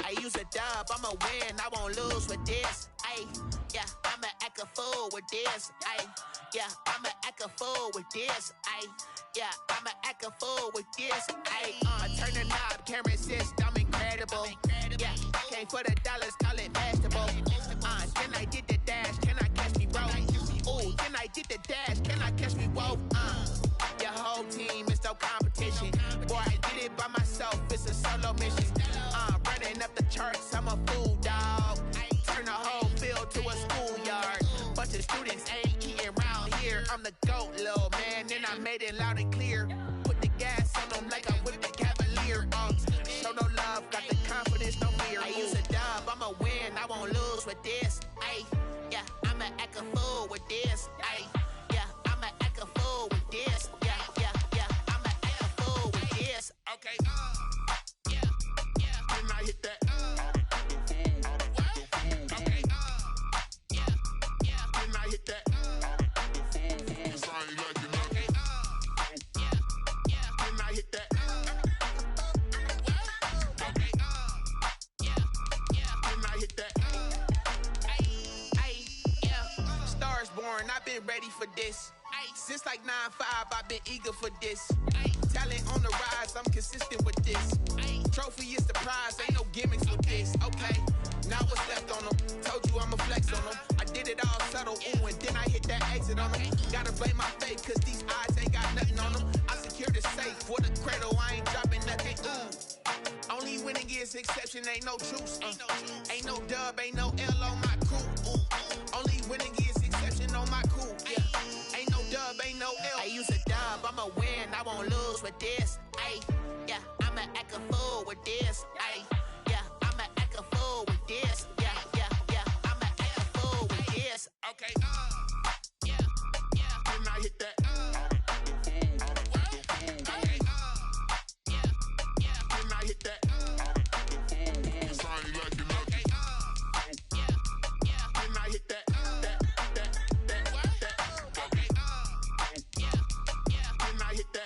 I use a dub, I'ma win, I won't lose with this. Ay, yeah, I'ma act a fool with this. Ay, yeah, I'ma act a fool with this. Ay, yeah, I'ma act a fool with this. Ay, I turn the knob, can't resist, I'm incredible. Yeah, came for the dollars, call it vegetable. Can I get the dash? Can I catch me roll? Ooh, can I get the dash? Can I catch me roll? Your whole team is no competition. Boy, I did it by myself, it's a solo mission. Running up the charts, I'm a fool, dog. Turn the whole field to a schoolyard. Bunch of students ain't eating round here. I'm the GOAT, little man, and I made it loud and clear. Put the gas on them like I whipped the Cavalier. Show no love, got the confidence, no fear. I use a dub, I'ma win, I won't lose with this. Ay, yeah, I'ma act a fool with this. Ay, yeah, I'ma act a fool with this. Yeah, yeah, yeah, I'ma act a fool with this. Okay, yeah, yeah. Then I hit that. Okay, yeah, yeah. Then I hit that. Okay, yeah, yeah. Then I hit that. Okay, yeah, yeah. Then I hit that. Ay, yeah. Stars born, I've been ready for this. Since like 9-5, I've been eager for this. Talent on the rise, I'm consistent with this. Trophy is the prize, ain't no gimmicks with this. Okay, now what's left on them? Told you I'ma flex on them. I did it all subtle, ooh, and then I hit that exit on them. Gotta blame my fate, cause these eyes ain't got nothing on them. I secured the safe for the cradle, I ain't dropping nothing, ooh. Only winning is exception, ain't no truce. Ain't no dub, ain't no L on my crew. Ooh. Only winning is exception on my crew. Yeah. Ain't no dub, ain't no L. I use a dub, I'ma win, I won't lose with this. Ay, yeah, I'ma act a fool with this. Ay, yeah, I'ma act a fool with this. Yeah, yeah, yeah, I'ma act a fool with this. Okay, yeah, yeah. Then I hit that. Okay, yeah, yeah. Then I hit that. Okay, yeah, yeah. Then I hit that.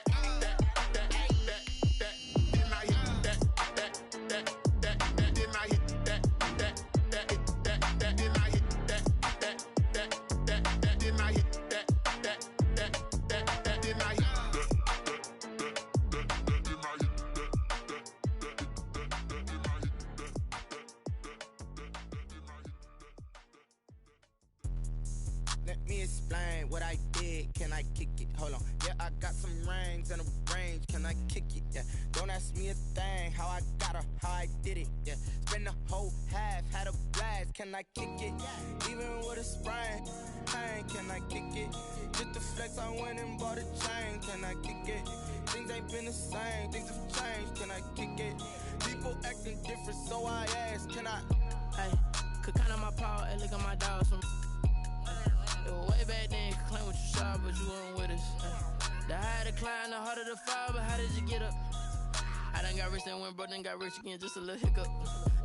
Let me explain what I did. Can I kick it? Hold on. Yeah, I got some rings and a range. Can I kick it? Yeah. Don't ask me a thing. How I got her, how I did it. Yeah. Spend the whole half, had a blast. Can I kick it? Even with a sprain. Pain, can I kick it? Just the flex, I went and bought a chain. Can I kick it? Things ain't been the same. Things have changed. Can I kick it? People acting different, so I ask. Can I? Hey, could count on my power and look at my dogs from. It was way back then, could claim what you saw, but you weren't with us. The higher the climb, the harder the fall, but how did you get up? I done got rich, then went broke, then got rich again, just a little hiccup.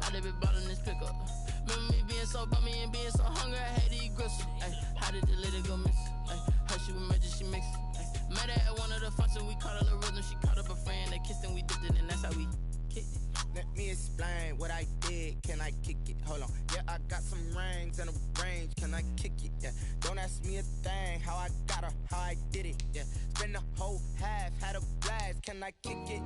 I done been bought in this pickup. Remember me being so bummy and being so hungry, I had to eat gristle. Ay, how did the lady go miss? Ay, her she was emergency mix. Met her at one of the functions, we caught a little rhythm, she caught up a friend, they kissed and we dipped it, and that's how we kicked it. Let me explain what I did. Can I kick it? Hold on. Yeah, I got some rings and a range. Can I kick it? Yeah. Don't ask me a thing. How I got her, how I did it. Yeah. Spend the whole half, had a blast. Can I kick it?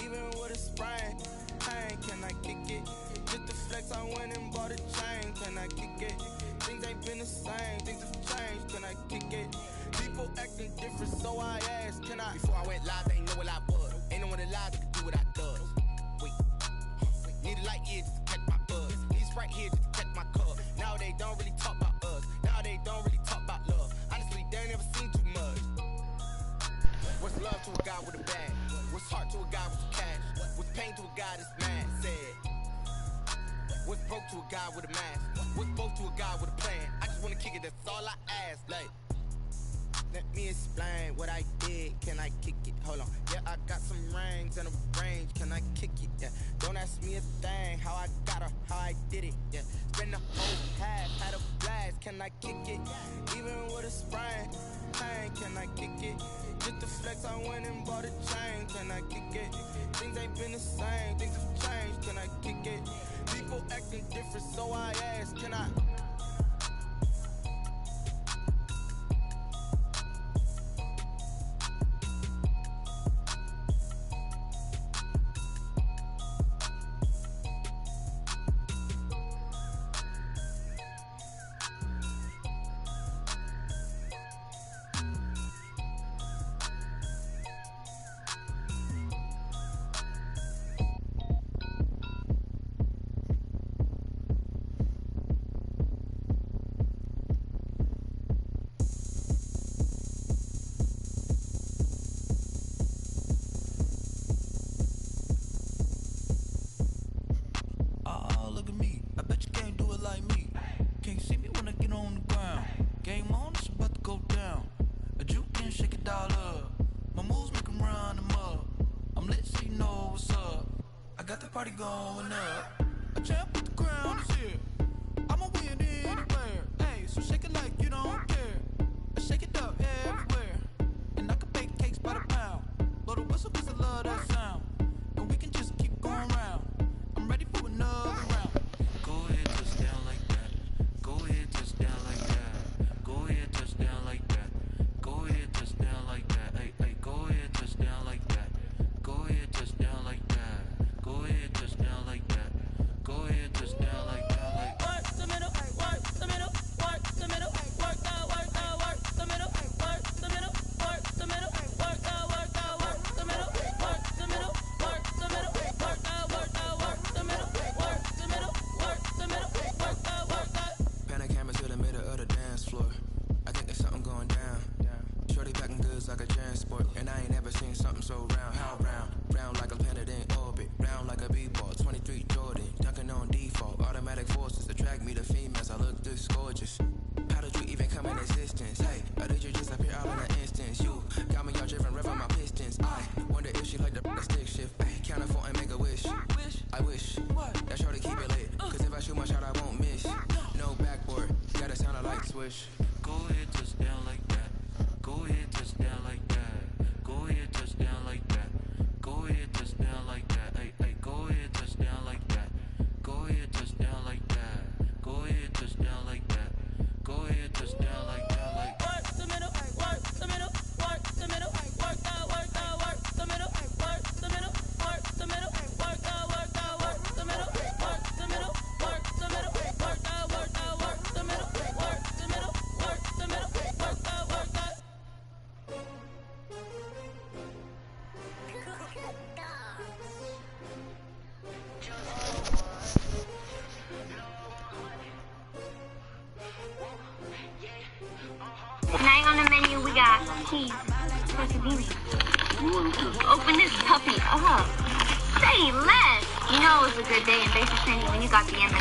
Even with a sprain. Pain, can I kick it? Just the flex, I went and bought a chain. Can I kick it? Things ain't been the same. Things have changed. Can I kick it? People acting different, so I asked. Can I? Before I went live, they ain't know what I was. Ain't no one alive that could do what I does. Need a light here just to catch my buzz. Need Sprite here just to catch my cup. Now they don't really talk about us. Now they don't really talk about love. Honestly, they ain't never seen too much. What's love to a guy with a bag? What's heart to a guy with cash? What's pain to a guy that's mad? Said. What's broke to a guy with a mask? What's both to a guy with a plan? I just wanna kick it, that's all I ask. Like, Let me explain what I did. Can I kick it? Hold on. Yeah, I got some rings and a range. Can I kick it? Yeah. Don't ask me a thing. How I got her, how I did it. Yeah. Spend the whole half, had a blast. Can I kick it? Even with a sprain. Pain, can I kick it? Just the flex, I went and bought a chain. Can I kick it? Things ain't been the same. Things have changed. Can I kick it? People acting different, so I ask. Can I? Party going up. A champ with the crown is here. I'ma win anywhere. Hey, so shake it like you don't care. I shake it up everywhere. And I can bake cakes by the pound. Blow the whistle cause I love that sound. And we can just keep going round. I'm ready for another round. Go ahead, touch down like that. Go ahead, touch down like that. Go ahead, touch down like that. Go ahead, touch down like that. Hey, hey, go ahead, touch down like that. Go ahead, touch down like that. Go ahead, touch down like that. Go ahead, touch down like that. Like work the middle, work the middle, work the middle, work the middle, work the middle, work the middle, work the middle, work the middle, work the middle, work the middle, work the middle, work the middle, work the. Pan a camera to the middle of the dance floor. I think there's something going down. Shorty packing goods like a transport, and I ain't never seen something so round. How round? Round like a planet in orbit, round like a b-ball. 23 Jordan, dunking on default. Automatic forces attract me to females. I look this gorgeous. How did you even come in existence? Hey, or did you just appear all in an instance? You got me all driven, revving my pistons. I wonder if she like the stick shift. Ay, count a four and make a wish. I wish that shorty keep it lit. Cause if I shoot my shot, I won't miss. No backboard, gotta sound a like swish. Go ahead, touch down like that. Go ahead, touch down like that. Go ahead, touch down like that. Go ahead, touch down like that. Hey, hey, go ahead, touch down like that. Go ahead, touch down like that. Go ahead, touch down like that. Go ahead, touch down like that. Like work the middle, work the middle, work the middle, work the middle, work the middle, work the middle, work the middle, work the middle, work the middle, work the middle, work the middle, work the middle, work the. Tonight on the menu we got cheese, quesadilla. Open this puppy up. Say less. You know it was a good day in basic training when you got the M&Ms,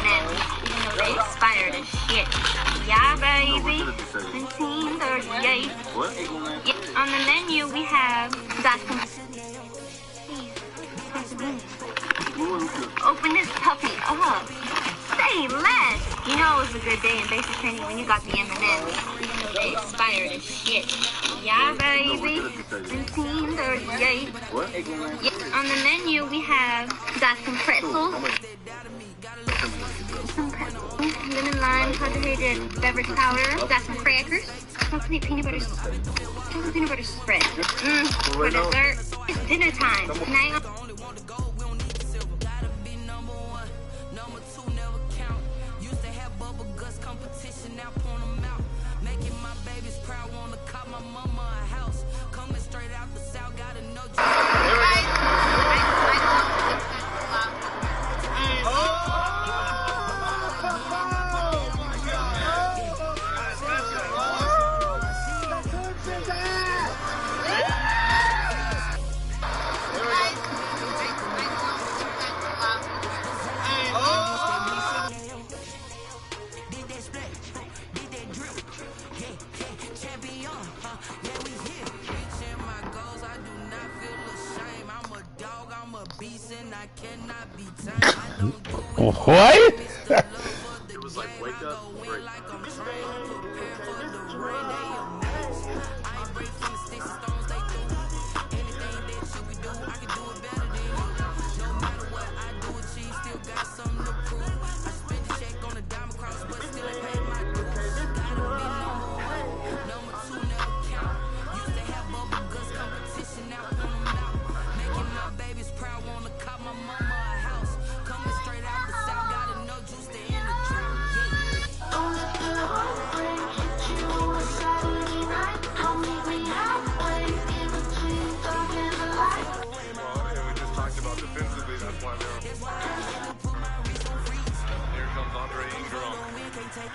even though they expired as shit. Yeah, baby. 1938. What? Yeah. On the menu we got some cheese, quesadilla. Open this puppy up. Say less. You know it was a good day in basic training when you got the M&Ms, even though they expired as shit. Yeah, baby. 1938. What? Yeah. On the menu we got some pretzels. Some pretzels. Lemon lime concentrated beverage powder. Got some crackers. Chocolate peanut butter spread. For dessert, it's dinner time. Tonight. Competition, now point them out. Making my babies proud, wanna cop my mama a house. Coming straight out the south, gotta know. Champion, What? It was like wake up, break.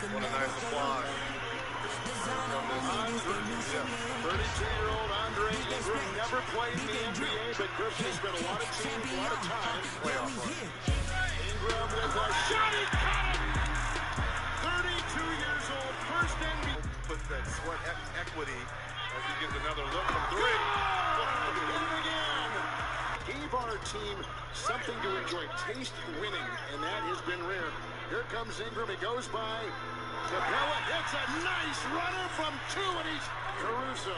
What a nice applause. 32-year-old Andre Ingram never played in the NBA, but Griffin spent a lot of teams, a lot of time playoff run. Ingram with a shot, he got it! 32 years old, first NBA. Put that sweat equity as he gets another look from three. Hit it again. Gave our team something to enjoy, taste winning, and that has been rare. Here comes Ingram, he goes by. Capella hits a nice runner from two, and he's Caruso.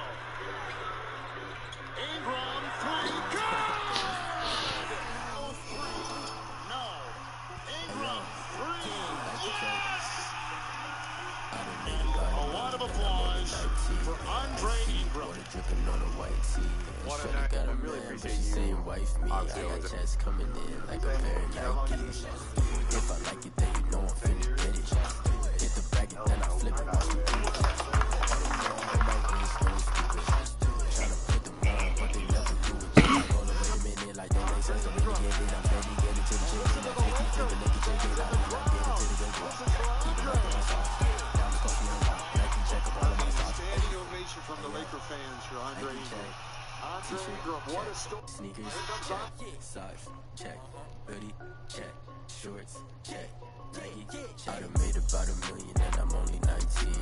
Ingram, three, good! No. Ingram, three, yes! A lot of applause for Andre Ingram. What a night. I really appreciate you. Wife me. I got chats coming in like a pair of Nikes. If I like it, then you know I'm finna get it. Hit the bracket, then I flip it. Watch me do it. Tryna put them on, but they never do it. I go to wait a minute, like don't make sense. I'm ready to get it. I'm ready to get it to the chase. I'm ready to take the nigga, take it out. I'm get it to the good one. Keep it up on my side. Down the coast, me on top. I can check up all of my stocks. Standing ovation from the Laker fans for Andre Ingram. Andre Ingram, what a story. Sneakers, check. Socks, check. Hoodie, check. Shorts, check. Nike, check. I done made about $1 million and I'm only 19.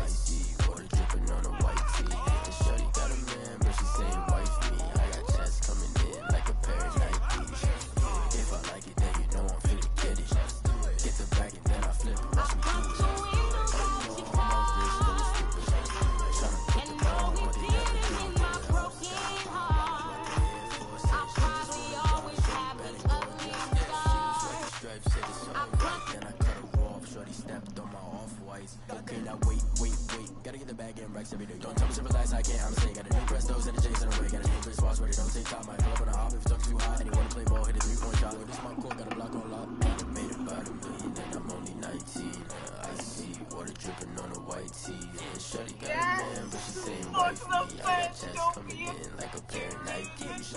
Icy, water dripping on a white tee. And shorty got a man, but she saying wife me. I got chats coming in like a pair of Nikes. If I like it, then you know I'm finna get it. Get the bag and then I flip it. Watch me do it. Okay, now wait. Gotta get the bag and racks every day. Don't tell me sympathize, I can't. I'm saying, got a new Prestos and a J's in a way. Got a new Chris Foss where they don't take top. Might pull up on a hop if it's too hot. Anyone to play ball, hit a 3-point shot. With this my court, got a block on lock. I made about $1 million and I'm only 19. I see water dripping on a white tee. And shorty got a man, but she saying wife me. I got chats coming in like a pair of Nikes.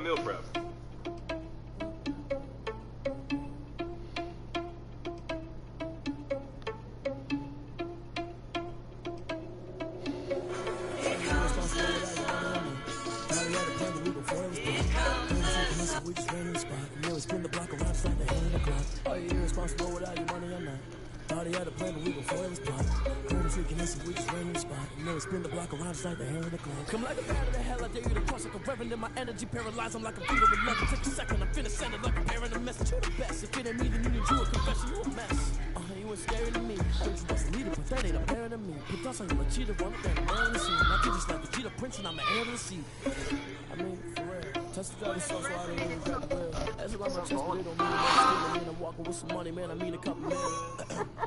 Meal prep. Are you irresponsible without your money or not? Thought he had a plan, but we gon' foil his plot. Couldn't freaking listen, we just ran in the spot. And then spin the block around just like the hair in the cloud. Come like a bat of the hell, I dare you to cross like a reverend in my energy. Paralyzed, I'm like a fever with leather. Take a second, I'm finna send it like a bear in a message. You the best, if it ain't me, then you need you a confession. You a mess. You ain't scary to me. I think you best leader, but that ain't apparent to me. Put thoughts on you, a cheater, one thing, I'm wearing the scene. I do just like the cheetah prince, and I'm the heir of the sea. I mean, for real. Testify the sauce, so I don't even grab the wheel. That's about my chest, but it don't mean much. I mean, I'm walking with some money, man. I mean a couple mil.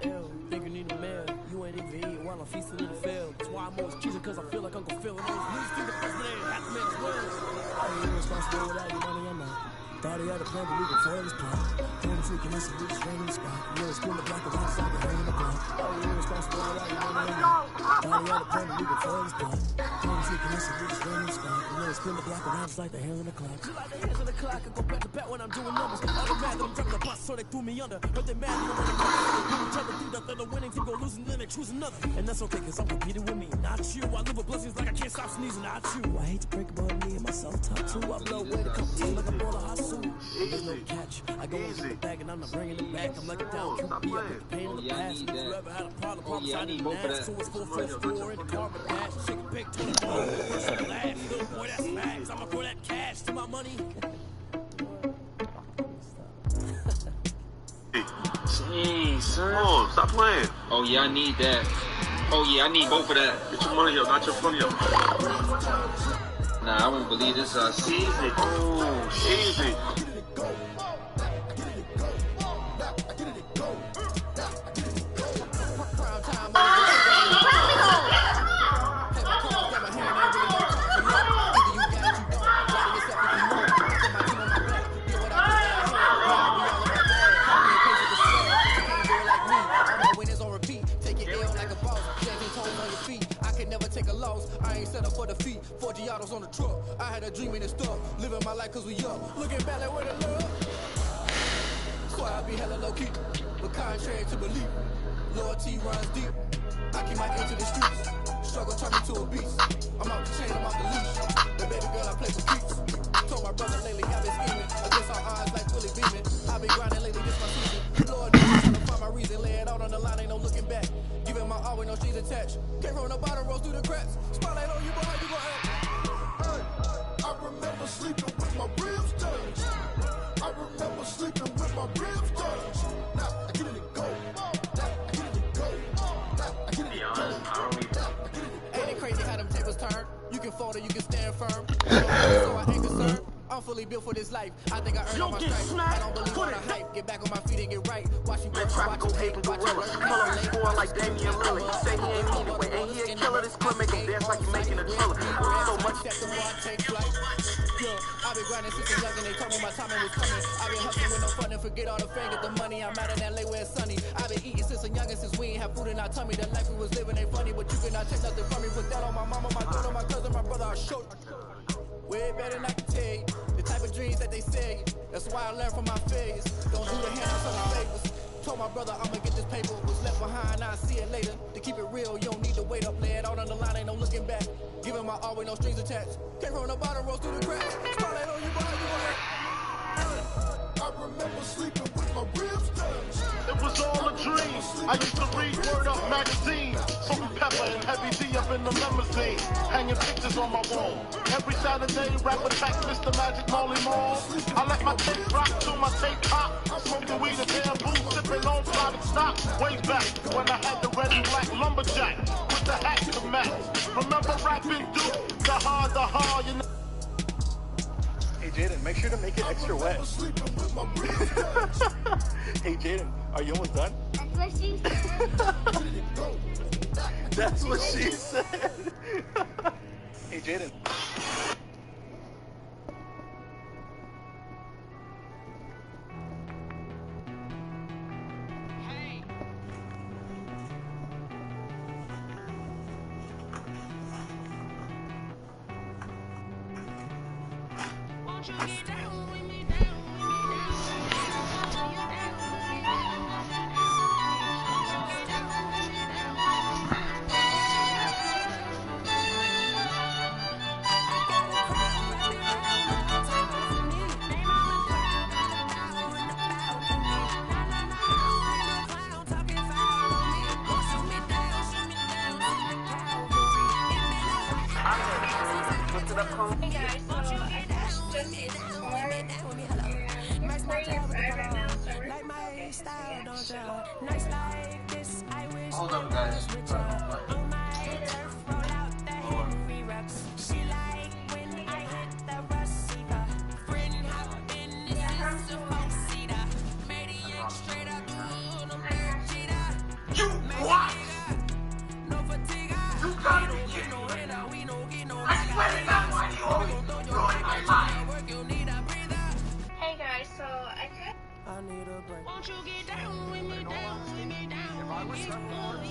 Ew, think you need a meal. You ain't even eating while I'm feasting in the field. That's why I'm always cheating, cause I feel like Uncle Phil. And those news think the president ain't half the man's will. Are you irresponsible without your money or not? Thought he had a plan, but we gon' foil his plot. Couldn't weekend, that's a week's random spot. You know, spin the block around the side, hang in the block. Oh, you're responsible for that, you know what I mean? Body out of plan, we can fill this block. This weekend, that's a week's random spot. You know, spin the block around, it's like the hands on the clock. You like the hands on the clock, I go back to back when I'm doing numbers. All the mad that I'm driving the bus, so they threw me under. But they mad, you know, when they each other through the winning team go losing, then they choose another. And that's okay, cause I'm competing with me, not you. I live with blessings like I can't stop sneezing, not you. I hate to break about me and myself top too. I blow away the competition like a ball of hot soup. There's no catch. I go and get the bag and I'm not bringing it back. I'm like a down QB, I put the pain in the past. If you ever had a problem signing an ass, so it's 444 in the car with dash. Shake a big 24, first and last. Little boy, that's facts. I'ma throw that cash to my money. Dang, son. Oh, stop playing. Oh, yeah, I need that. Oh, yeah, I need both of that. Get your money up, not your funny up. Nah, I won't believe this. Easy. Oh, easy. For the feet, 4 Giottos on the truck. I had a dream in the stuff, living my life cause we young. Looking back like where the love. So I be hella low key, but contrary to belief, loyalty runs deep. I keep my ear to the streets, struggle turn me to a beast. I'm out the chain, I'm out the leash. The baby girl I play for keeps. Told my brother lately I've been scheming against our odds like fully beaming. I've been grinding lately, this my season. Lord knows I'm trying to find my reason. Lay it out on the line, ain't no looking back. Giving my all with no strings attached. Came from the bottom, rose through the cracks. Spotlight on you, boy, how you gon' act? I remember sleeping with my ribs touched. I remember sleeping with my ribs touched. Now I get it to go. Now I get it to go. Now I get it to go. Ain't it crazy how them tables turn? You can fold or you can stand firm. So I ain't concerned. I'm fully built for this life. I think I earned all my stripes. I don't believe on the hype. Get back on my feet and get right. Watch you work, watch you hate, watch you learn. Color score like Damian Lillard. He say he ain't mean it, but ain't he a killer? This clip make him dance like he making a thriller. So much that the more I take flight. I've been grinding since a young and they told me my timing was coming. I've been hustling with no fun and forget all the fame, get the money. I'm out in LA where it's sunny. I've been eating since a young and since we ain't have food in our tummy. The life we was living ain't funny, but you cannot take nothing from me. Put that on my mama, my daughter, my cousin, my brother, I showed way better than I can tell you. The type of dreams that they say. That's why I learned from my failures. Don't do the handouts on the favors. Told my brother I'ma get this paper. Was left behind, I'll see it later. To keep it real, you don't need to wait up. Lay it out on the line, ain't no looking back. Giving my all with no strings attached. Came from the bottom, rose through the cracks. Spotlight on you, boy, you gon' act? I remember sleeping with my ribs touched. It was all a dream. I used to read Word Up magazine. Salt and Pepper and Heavy D up in the limousine. Hanging pictures on my wall. Every Saturday, rap attack Mr. Magic Molly Mall. I let my tape rock till my tape pop. Smoking weed and bamboo, sipping on private stock. Way back when I had the red and black lumberjack with the hat to match. Remember rapping Duke? The hard, you know. Hey Jaden, make sure to make it extra wet. Hey Jaden, are you almost done? That's what she said. That's what she said. Hey Jaden. Hold up, guys. You what? You gotta be kidding me. I swear to God, why do you always ruin my life? Hey guys, so I could. need a break. Won't you get down with me, down with me, down with me?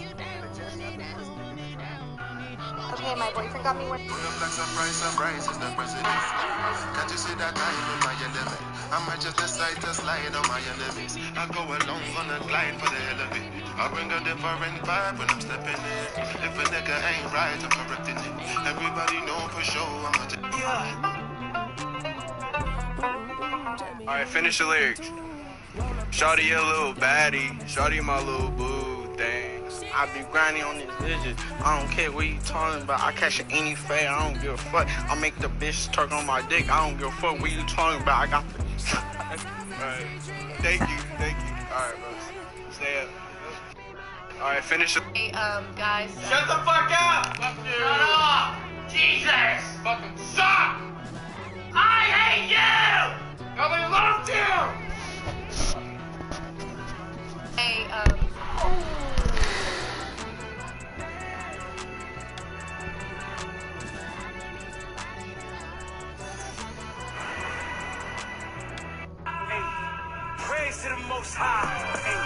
You down with me, down with me, down with me. Okay, my boyfriend got me one. Surprise is the president. Can't you see that I am in my element? I might just decide to slide on my enemies. I go along on a glide for the hell of it. I bring a different vibe when I'm stepping in. If a nigga ain't right, I'm correcting it. Everybody know for sure I'm a Alright, finish the lyrics. Shawty a little baddie, shawty my little boo thing. I be grinding on this digit. I don't care what you talking about. I catch it any fade. I don't give a fuck. I make the bitch twerk on my dick. I don't give a fuck what you talking about. I got the. Alright, thank you. Alright, bro. Stay up. Alright, finish it. Hey, guys. Shut the fuck up! Shut up! Jesus! Fucking suck! I hate you! Nobody loves you! Hey, praise to the Most High. Hey,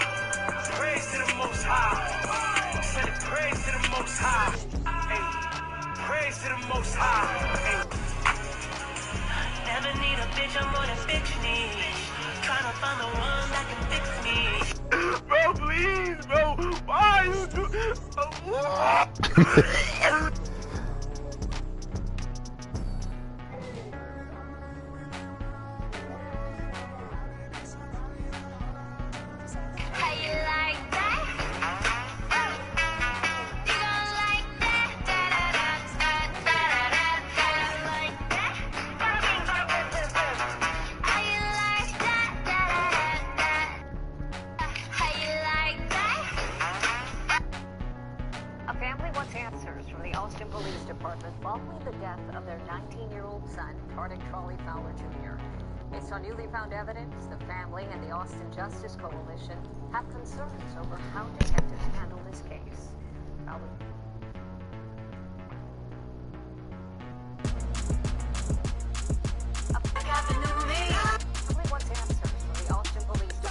praise to the Most High. Send it praise to the Most High. Hey, praise to the Most High. Hey. Never need a bitch, I'm more than bitch need. Trying to find the one that can fix me. Bro, please, bro. Why you do? How you like that? You gon' like that? Like that? How you like that? How you like that? A family wants answers from the Austin Police Department following the death of their 19-year-old son, Tardik Trolley Fowler Jr. Based on newly found evidence, the family and the Austin Justice Coalition have concerns over how detectives handle this case. Family wants answers from the Austin Police Department.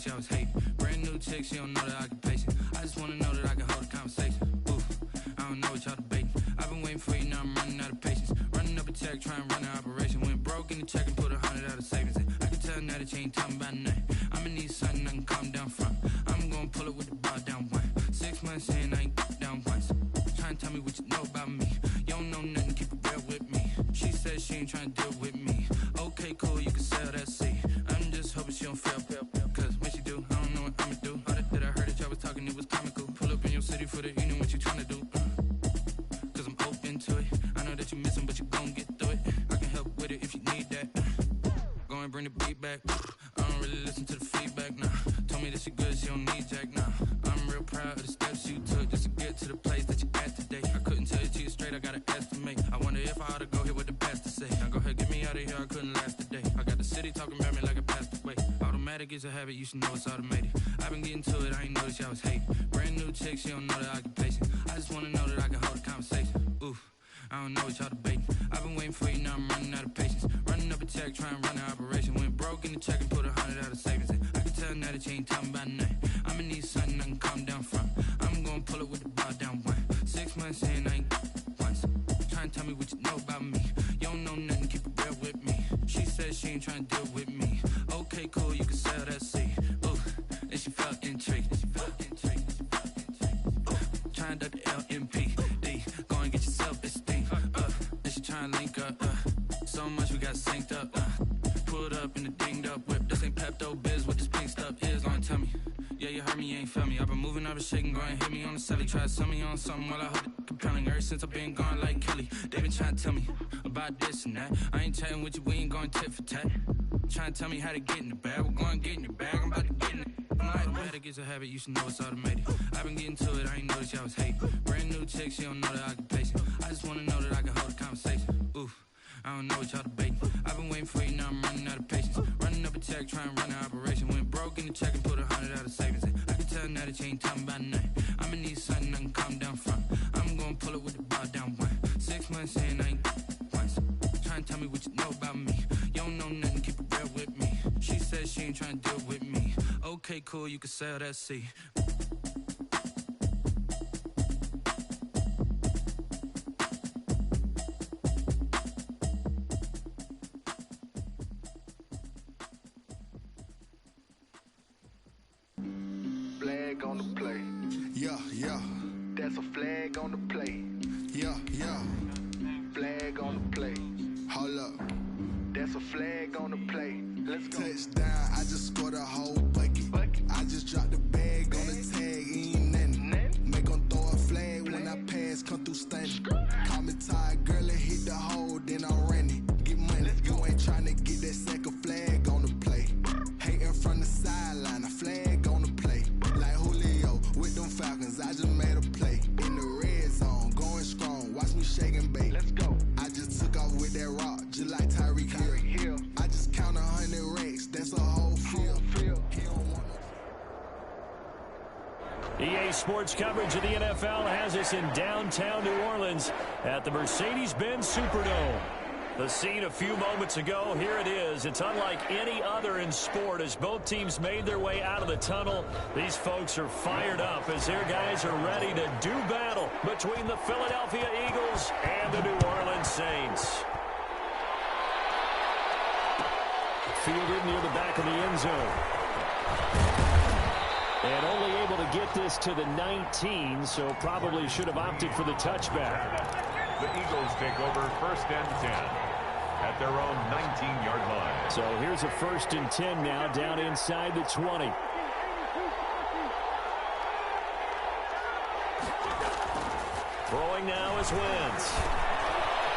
Y'all was hating. Brand new chick, she don't know that I can pace it. I just wanna know that I can hold a conversation. check, try and run the operation. Went broke in the check and put 100 out of savings in. I can tell now that you ain't talking about nothing. I'ma need something I can calm down from. I'm gonna pull it with the bar down one. 6 months in, I ain't down once. Try and tell me what you know about me. You don't know nothing, keep it real with me. She said she ain't trying to deal with me. Okay, cool, you can sell that seat. I'm just hoping she don't fail. Cause when she do, I don't know what I'ma do. All that I heard that y'all was talking, it was comical. Pull up in your city for the evening, what you trying to do? Cause I'm open to it. I know that you missing, but you gon' get through it. I can help with it if you need that. Go and bring the beat back. I don't really listen to the feedback, nah. Told me that she good, she don't need Jack, nah. I'm real proud of the steps you took just to get to the place that you at today. I couldn't tell you to you straight, I gotta estimate. I wonder if I ought to go here with the best to say. Now go ahead, get me out of here, I couldn't last today. I got the city talking about me like I passed away. Automatic is a habit, you should know it's automated. I've been getting to it, I ain't noticed y'all was hating. Brand new chick, she don't know the occupation. I just wanna know that I can hold a conversation. Oof, I don't know what y'all debating. I've been waiting for you, now I'm running out of patience. Running up a check, try and run the operation. Went broke in the check and put 100 out of savings in. I can tell now that you ain't talking about nothing. I'ma need something I can calm down from. I'm gonna pull it with the bar down one. 6 months in, I ain't once. Try and tell me what you know about me. You don't know nothing, keep it real with me. She said she ain't trying to deal with me. Okay, cool, you can sell that seat. Ooh, and she felt intrigued. Try and duck the LMPD. Go and get your self-esteem. And she try and link up. So much we got synced up. Pulled up in the dinged up whip. This ain't Pepto-Biz, what this pink stuff is. Long tell me. Yeah, you heard me, you ain't felt me. I've been moving, I've been shaking, go and hit me on the celly. Try to sell me on something while I hold it compelling. Ever since I've been gone like Kelly, they been trying to tell me about this and that. I ain't chatting with you, we ain't going tit for tat. Trying to tell me how to get in the bag. We're going to get in the bag, I'm about to get in it. Automatic is a habit, you should know it's automated. I've been getting to it, I ain't noticed y'all was hating. Brand new chick, she don't know the occupation. I just wanna know that I can hold a conversation. Oof, I don't know what y'all debating. I've been waiting for you, now I'm running out of patience. Running up a check, try and run the operation. Went broke in the check and put 100 out of savings in. I can tell now that you ain't talking about nothing. I'ma need something I can calm down from. I'm gonna pull it with the bar down one. 6 months in, I ain't once. Try and tell me what you know about me. You don't know nothing, keep it real with me. She said she ain't trying to deal with me. Okay, cool, you can sell that seat. Flag on the play. Yeah, yeah. That's a flag on the play. Yeah, yeah. Flag on the play. Hold up. That's a flag on the play. Let's go. Touchdown, I just scored a whole bucket. I just dropped the bag on the tag, ain't nothing. Make them throw a flag when I pass, come through stunning. Call me tired, girl, and hit the hole, then I'm running. Get money, you ain't tryna get that second flag on the play. Hating from the sideline, a flag on the play. Like Julio with them Falcons, I just made a play. In the red zone, going strong, watch me shake and bake. Let's go. I just took off with that rock, just like Tyreek Hill. I just count 100 racks, that's a whole field. EA Sports coverage of the NFL has us in downtown New Orleans at the Mercedes-Benz Superdome. The scene a few moments ago, here it is. It's unlike any other in sport as both teams made their way out of the tunnel. These folks are fired up as their guys are ready to do battle between the Philadelphia Eagles and the New Orleans Saints. Fielded near the back of the end zone. And only able to get this to the 19, so probably should have opted for the touchback. The Eagles take over 1st and 10 at their own 19-yard line. So here's a 1st and 10 now down inside the 20. Throwing now is Wentz.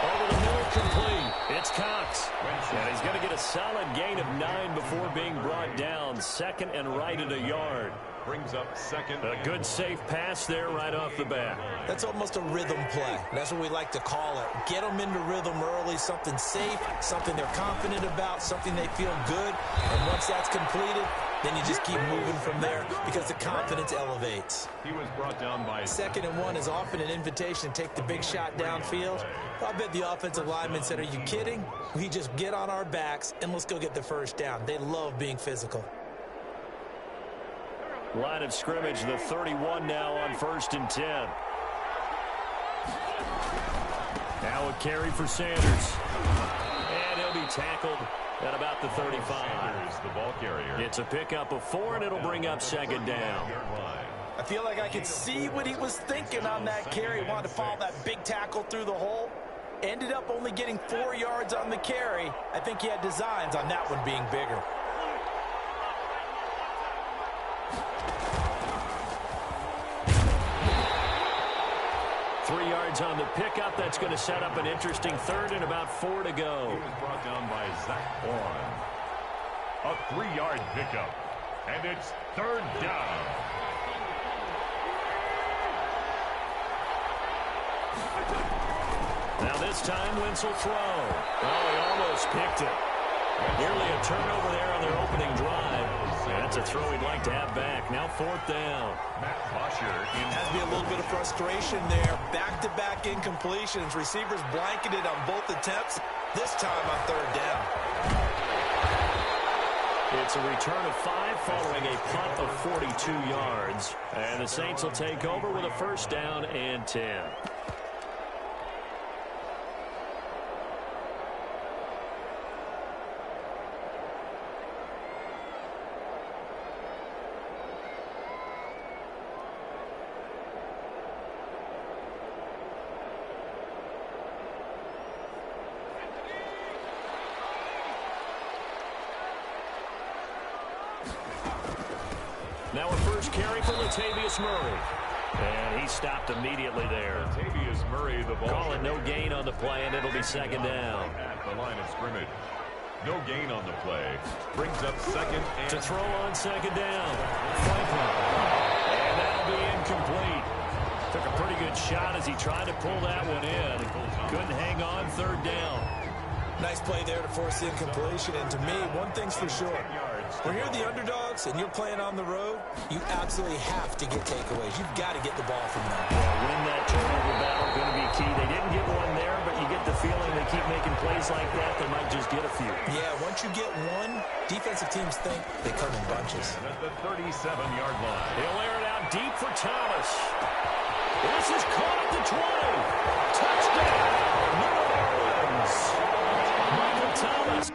Over the middle, complete. It's Cox. And he's going to get a solid gain of 9 before being brought down. 2nd and right at a yard. Brings up 2nd. A good safe pass there right off the bat. That's almost a rhythm play. That's what we like to call it. Get them into rhythm early, something safe, something they're confident about, something they feel good. And once that's completed, then you just keep moving from there because the confidence elevates. He was brought down by 2nd and 1 is often an invitation to take the big shot downfield. I bet the offensive lineman said, are you kidding? We just get on our backs and let's go get the 1st down. They love being physical. Line of scrimmage, the 31 now on 1st and 10. Now a carry for Sanders. And he'll be tackled at about the 35. Sanders, the ball carrier. It's a pickup of 4, and it'll bring up second down. I feel like I could see what he was thinking on that carry. Wanted to follow that big tackle through the hole. Ended up only getting 4 yards on the carry. I think he had designs on that one being bigger. On the pickup, that's going to set up an interesting third and about 4 to go. He was brought down by Zach Bourne. A 3-yard pickup, and it's third down. Now this time, Wentz will throw. Oh, he almost picked it. Nearly a turnover there on their opening drive. That's a throw he'd like to have back. Now 4th down. Has to be a little bit of frustration there. Back-to-back incompletions. Receivers blanketed on both attempts. This time on 3rd down. It's a return of 5 following a punt of 42 yards. And the Saints will take over with a 1st down and 10. Now a first carry for Latavius Murray. And he stopped immediately there. Latavius Murray, the ball. Calling no gain on the play, and it'll be 2nd down. At the line of scrimmage. No gain on the play. Brings up 2nd and... To throw on 2nd down. Franklin. And that'll be incomplete. Took a pretty good shot as he tried to pull that one in. Couldn't hang on 3rd down. Nice play there to force the incompletion. And to me, one thing's for sure. When you're the underdogs and you're playing on the road, you absolutely have to get takeaways. You've got to get the ball from them. Yeah, win that turnover battle going to be key. They didn't get one there, but you get the feeling they keep making plays like that, they might just get a few. Yeah, once you get one, defensive teams think they come in bunches. At the 37-yard line. He'll air it out deep for Thomas. This is caught at the 20. Touchdown, New Orleans. Michael Thomas.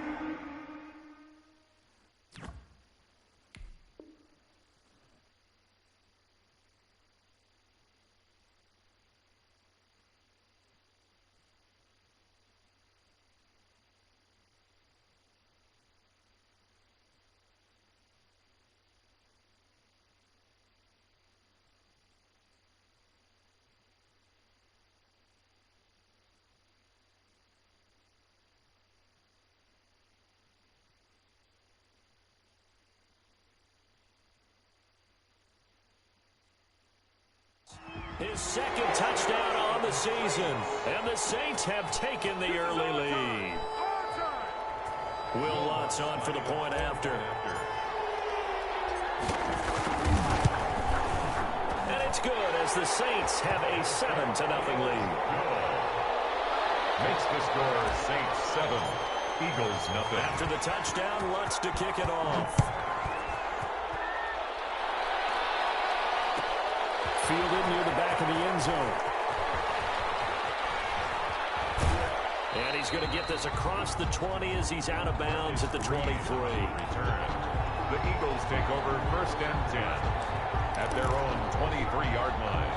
His 2nd touchdown on the season. And the Saints have taken the early lead. Will Lutz on for the point after. And it's good as the Saints have a 7-0 lead. Makes the score Saints 7, Eagles nothing. After the touchdown, Lutz to kick it off. Fielded near the back of the end zone. And he's going to get this across the 20 as he's out of bounds at the 23. Return. The Eagles take over 1st and 10 at their own 23-yard line.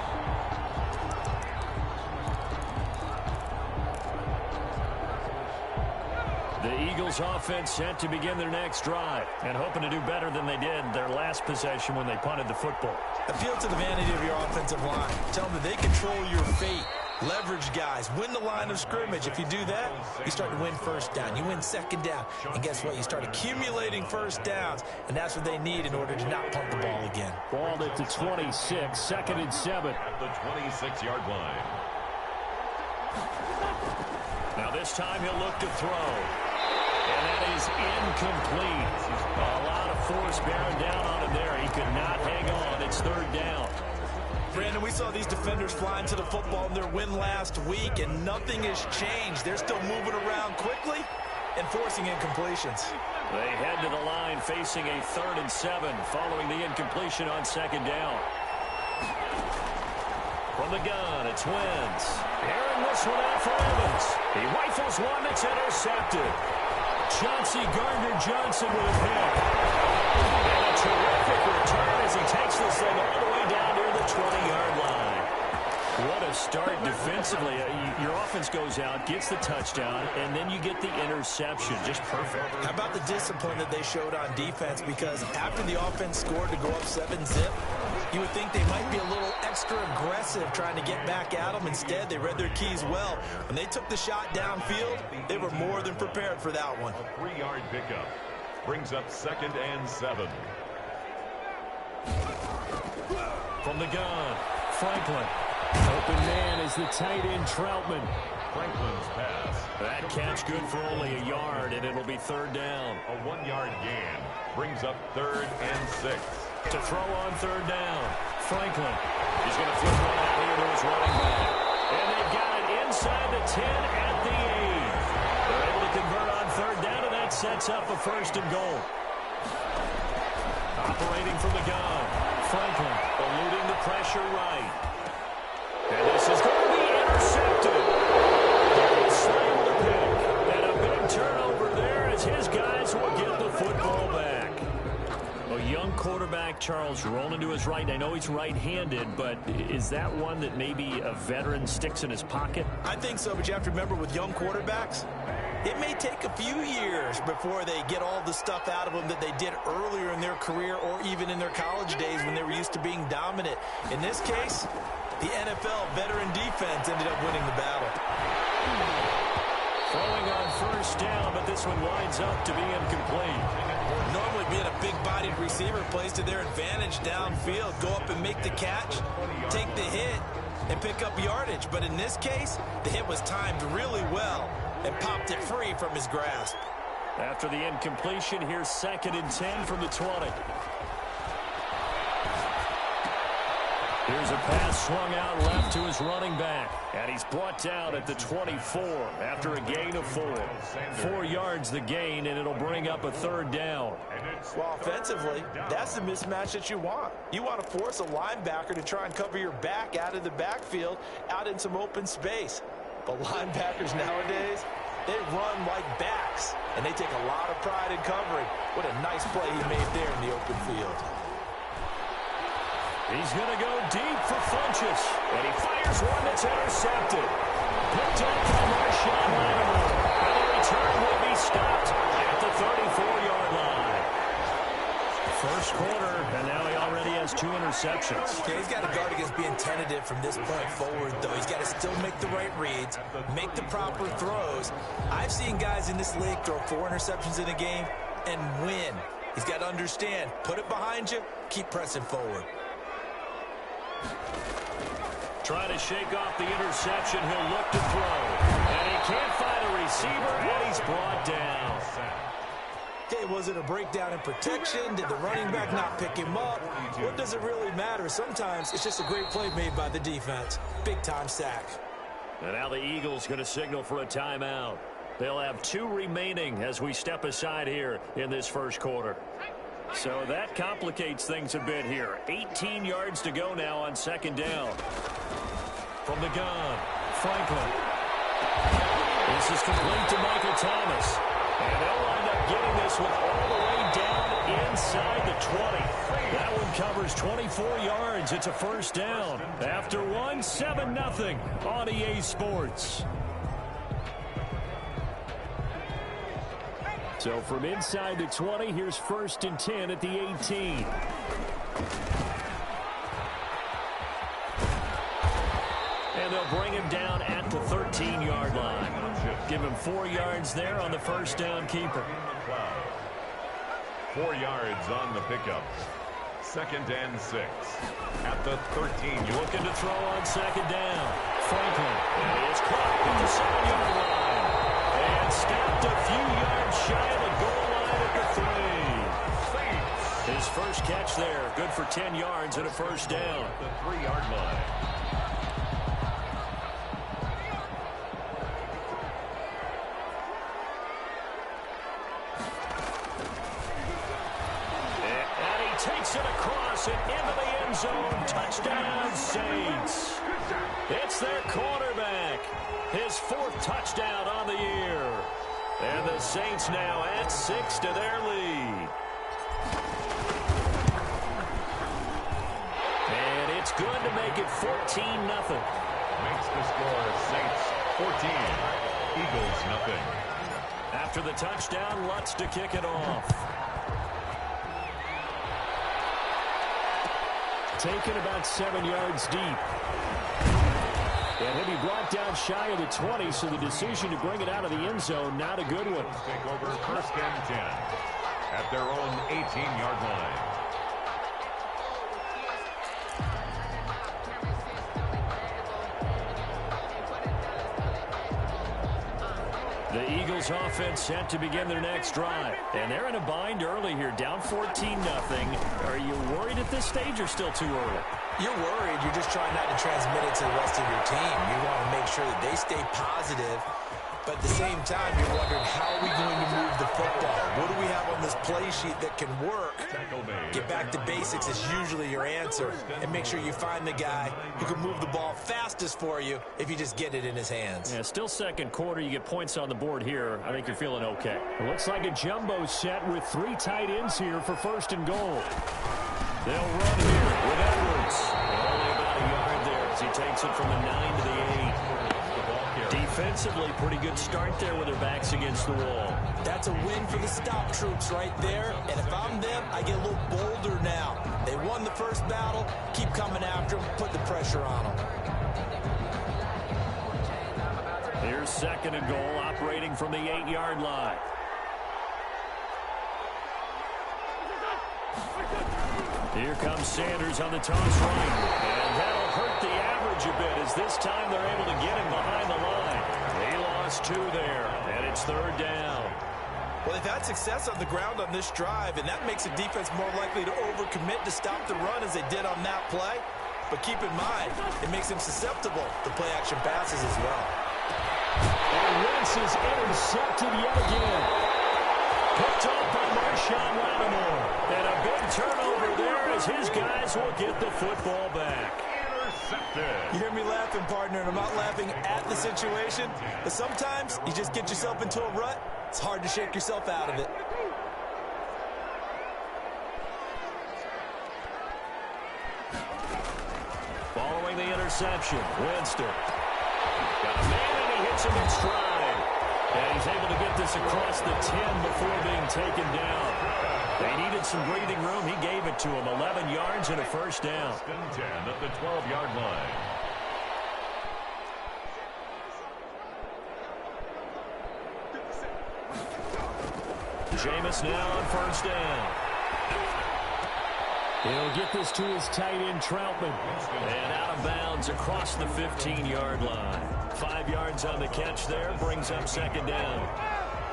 The Eagles offense set to begin their next drive and hoping to do better than they did their last possession when they punted the football. Appeal to the vanity of your offensive line. Tell them that they control your fate. Leverage guys. Win the line of scrimmage. If you do that, you start to win 1st down. You win 2nd down. And guess what? You start accumulating 1st downs. And that's what they need in order to not punt the ball again. Balled at the 26. 2nd and 7. At the 26-yard line. Now this time he'll look to throw. And that is incomplete. A lot of force bearing down on him there. He could not hang on. It's 3rd down. Brandon, we saw these defenders flying to the football in their win last week, and nothing has changed. They're still moving around quickly and forcing incompletions. They head to the line facing a 3rd and 7 following the incompletion on 2nd down. From From the gun, it's Wentz. Airing this one out for Evans. He rifles one that's intercepted. Chauncey Gardner-Johnson with a hit. And a terrific return as he takes this thing all the way down near the 20-yard line. What a start defensively. Your offense goes out, gets the touchdown, and then you get the interception. Just perfect. How about the discipline that they showed on defense? Because after the offense scored to go up 7-zip, you would think they might be a little extra aggressive trying to get back at them. Instead, they read their keys well. When they took the shot downfield, they were more than prepared for that one. A 3-yard pickup brings up 2nd and 7. From the gun, Franklin. Open man is the tight end, Troutman. Franklin's pass. That catch good for only a yard, and it'll be 3rd down. A 1-yard gain brings up 3rd and 6. To throw on 3rd down, Franklin. He's going to flip one out here to his running back. And they've got it inside the 10 at the 8. They're able to convert on 3rd down, and that sets up a 1st and goal. Operating from the gun, Franklin eluding the pressure right. And this is going to be intercepted. Slam the pick. And a big turnover there as his guys will get the football back. A young quarterback, Charles, rolling to his right. I know he's right-handed, but is that one that maybe a veteran sticks in his pocket? I think so, but you have to remember with young quarterbacks, it may take a few years before they get all the stuff out of them that they did earlier in their career or even in their college days when they were used to being dominant. In this case, the NFL veteran defense ended up winning the battle. Throwing on 1st down, but this one winds up to be incomplete. Normally being a big-bodied receiver plays to their advantage downfield. Go up and make the catch, take the hit, and pick up yardage. But in this case, the hit was timed really well and popped it free from his grasp. After the incompletion, here's 2nd and 10 from the 20. Here's a pass swung out left to his running back. And he's brought down at the 24 after a gain of 4. 4 yards the gain, and it'll bring up a 3rd down. Well, offensively, that's the mismatch that you want. You want to force a linebacker to try and cover your back out of the backfield, out in some open space. But linebackers nowadays, they run like backs, and they take a lot of pride in covering. What a nice play he made there in the open field. He's going to go deep for Funchess, and he fires one that's intercepted. Picked up by Marshawn Lattimore, and the return will be stopped at the 34-yard line. 1st quarter, and now he already has 2 interceptions. Okay, he's got to guard against being tentative from this point forward, though. He's got to still make the right reads, make the proper throws. I've seen guys in this league throw 4 interceptions in a game and win. He's got to understand, put it behind you, keep pressing forward. Trying to shake off the interception, he'll look to throw. And he can't find a receiver, and he's brought down. Okay, was it a breakdown in protection? Did the running back not pick him up? What does it really matter? Sometimes it's just a great play made by the defense. Big-time sack. And now the Eagles going to signal for a timeout. They'll have 2 remaining as we step aside here in this 1st quarter. So that complicates things a bit here. 18 yards to go now on 2nd down. From the gun, Franklin. This is complete to Michael Thomas. And they'll wind up getting this one all the way down inside the 20. That one covers 24 yards. It's a 1st down. After 1, 7-0 on EA Sports. So from inside the 20, here's 1st and 10 at the 18. And they'll bring him down at the 13-yard line. Give him 4 yards there on the 1st down keeper. 4 yards on the pickup. 2nd and 6. At the 13. Looking to throw on 2nd down. Franklin. And he is caught at the 7-yard line. And stopped a few yards shy of the goal line at the 3. His first catch there. Good for 10 yards and a 1st down. The 3-yard line. Takes it across and into the end zone. Touchdown, Saints. It's their quarterback. His 4th touchdown on the year. And the Saints now add 6 to their lead. And it's good to make it 14-0. Makes the score Saints 14, Eagles nothing. After the touchdown, Lutz to kick it off. Taken about 7 yards deep. And he'll be brought down shy of the 20, so the decision to bring it out of the end zone, not a good one. Take over 1st and 10 at their own 18-yard line. The Eagles offense set to begin their next drive. And they're in a bind early here, down 14-0. Are you worried at this stage or still too early? You're worried. You're just trying not to transmit it to the rest of your team. You want to make sure that they stay positive. But at the same time, you're wondering, how are we going to move the football? What do we have on this play sheet that can work? Get back to basics is usually your answer. And make sure you find the guy who can move the ball fastest for you if you just get it in his hands. Yeah, still second quarter. You get points on the board here. I think you're feeling okay. It looks like a jumbo set with 3 tight ends here for 1st and goal. They'll run here with Edwards. Only about a yard there as he takes it from the 9 to the 8. Defensively, pretty good start there with their backs against the wall. That's a win for the stop troops right there. And if I'm them, I get a little bolder now. They won the first battle. Keep coming after them. Put the pressure on them. Here's 2nd and goal, operating from the 8-yard line. Here comes Sanders on the toss right. And that'll hurt the average a bit as this time they're able to get him behind the line. They lost 2 there, and it's 3rd down. Well, they've had success on the ground on this drive, and that makes the defense more likely to overcommit to stop the run as they did on that play. But keep in mind, it makes them susceptible to play-action passes as well. And Wentz is intercepted yet again. Picked off by Marshawn Lattimore. And a big turnover there as his guys will get the football back. You hear me laughing, partner, and I'm not laughing at the situation. But sometimes you just get yourself into a rut. It's hard to shake yourself out of it. Following the interception, Winston. Got a man and he hits him in stride. And he's able to get this across the 10 before being taken down. They needed some breathing room. He gave it to him. 11 yards and a 1st down. 10 at the 12-yard line. Jameis now on 1st down. He'll get this to his tight end, Troutman. And out of bounds across the 15-yard line. 5 yards on the catch there, brings up 2nd down.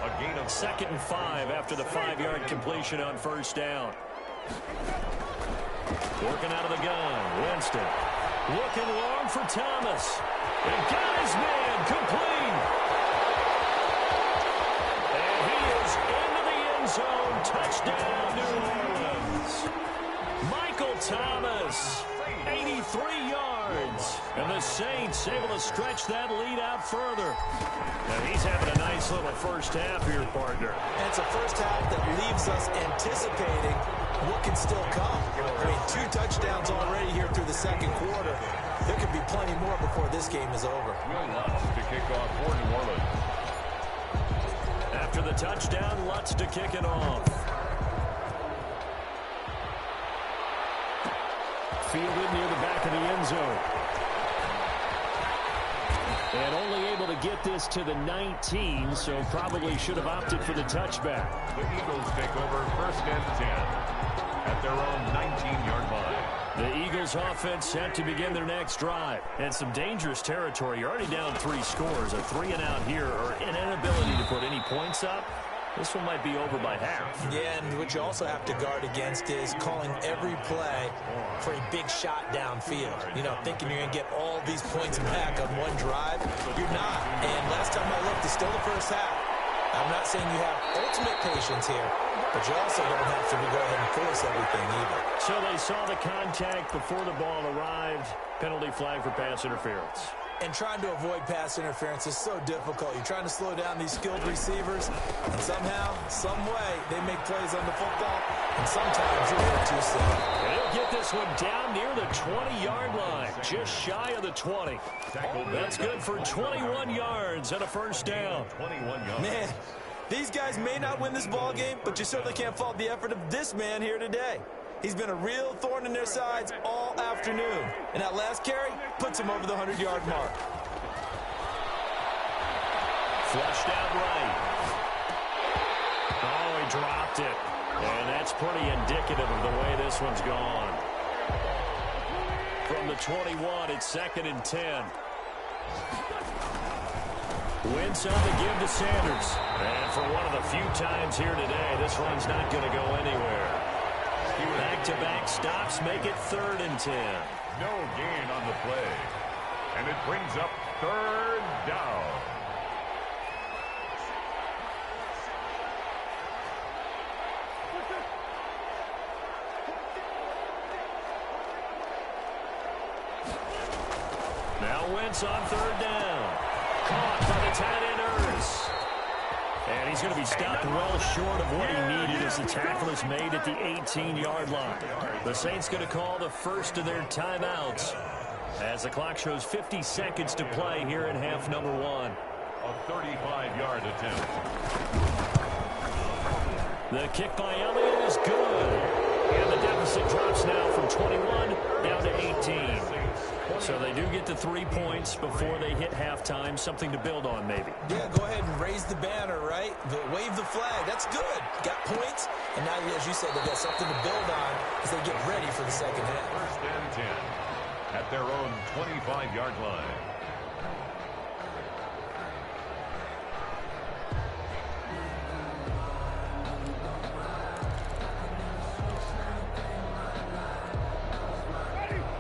A gain of 2nd and 5 after the 5-yard completion on 1st down. Working out of the gun, Winston. Looking long for Thomas. And got his man complete. And he is into the end zone. Touchdown, New Orleans. Michael Thomas, 83 yards. And the Saints able to stretch that lead out further. Now he's having a nice little first half here, partner. And it's a first half that leaves us anticipating what can still come. I mean, 2 touchdowns already here through the 2nd quarter. There could be plenty more before this game is over. Will Lutz to kick off for New Orleans. After the touchdown, Lutz to kick it off. Fielded near the back of the end zone. And only able to get this to the 19, so probably should have opted for the touchback. The Eagles take over 1st and 10 at their own 19-yard line. The Eagles offense set to begin their next drive. And some dangerous territory. You're already down 3 scores. A 3-and-out here, or an inability to put any points up. This one might be over by half. Yeah, and what you also have to guard against is calling every play for a big shot downfield. You know, thinking you're going to get all these points back on one drive. You're not. And last time I looked, it's still the first half. I'm not saying you have ultimate patience here, but you also don't have to go ahead and force everything either. So they saw the contact before the ball arrived. Penalty flag for pass interference. And trying to avoid pass interference is so difficult. You're trying to slow down these skilled receivers, and somehow, some way, they make plays on the football, and sometimes you're there too soon. They'll get this one down near the 20-yard line, just shy of the 20. That's good for 21 yards and a first down. 21 yards. Man, these guys may not win this ball game, but you certainly can't fault the effort of this man here today. He's been a real thorn in their sides all afternoon. And that last carry puts him over the 100-yard mark. Flushed out right. Oh, he dropped it. And that's pretty indicative of the way this one's gone. From the 21, it's 2nd and 10. Wentz on the give to Sanders. And for one of the few times here today, this run's not going to go anywhere. Back-to-back stops make it 3rd and 10. No gain on the play. And it brings up 3rd down. Now Wentz on 3rd down. Caught by the tight end Ernst. And he's going to be stopped well short of what he needed as the tackle is made at the 18-yard line. The Saints going to call the first of their timeouts as the clock shows 50 seconds to play here in half number 1. A 35-yard attempt. The kick by Elliott is good. And the deficit drops now from 21 down to 18. So they do get the 3 points before they hit halftime. Something to build on, maybe. Yeah, go ahead and raise the banner, right? Wave the flag. That's good. Got points. And now, as you said, they've got something to build on as they get ready for the second half. 1st and 10 at their own 25-yard line.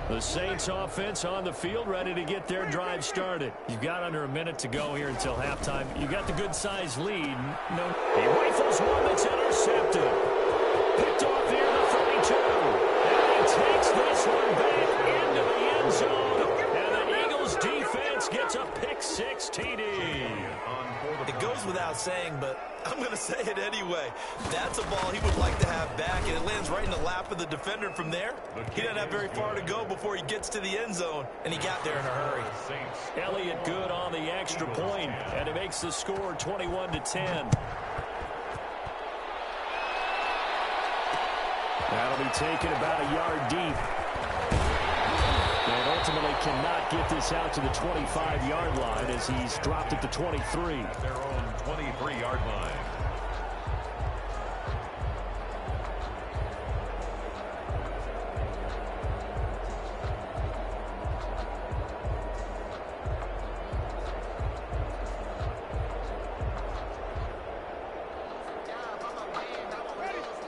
The Saints offense on the field, ready to get their drive started. You've got under a minute to go here until halftime. You got the good-sized lead. No, he rifles one that's intercepted. Picked off here the 32. And he takes this one back into the end zone. And the Eagles defense gets a pick-6 TD. It goes without saying, but I'm going to say it anyway. That's a ball he would like to have back, and it lands right in the lap of the defender from there. He doesn't have very far to go before he gets to the end zone, and he got there in a hurry. Elliott good on the extra point, and it makes the score 21-10. That'll be taken about a yard deep. And ultimately cannot get this out to the 25-yard line as he's dropped at the 23. At their own 23-yard line.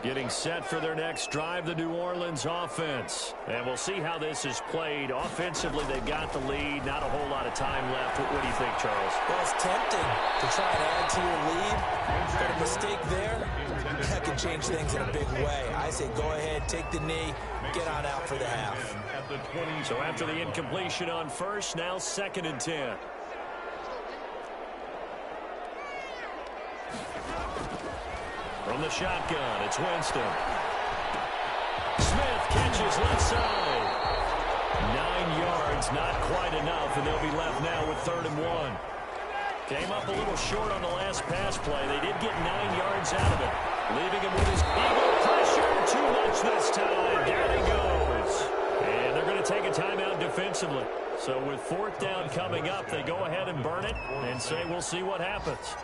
Getting set for their next drive, the New Orleans offense. And we'll see how this is played. Offensively, they've got the lead. Not a whole lot of time left. What do you think, Charles? Well, it's tempting to try and add to your lead. But a mistake there, that could change things in a big way. I say go ahead, take the knee, get on out for the half. So after the incompletion on first, now 2nd and 10. From the shotgun, it's Winston. Smith catches left side. 9 yards, not quite enough, and they'll be left now with 3rd and 1. Came up a little short on the last pass play. They did get 9 yards out of it, leaving him with his Eagle pressure. Too much this time. Down he goes. And they're going to take a timeout defensively. So with 4th down coming up, they go ahead and burn it and say we'll see what happens.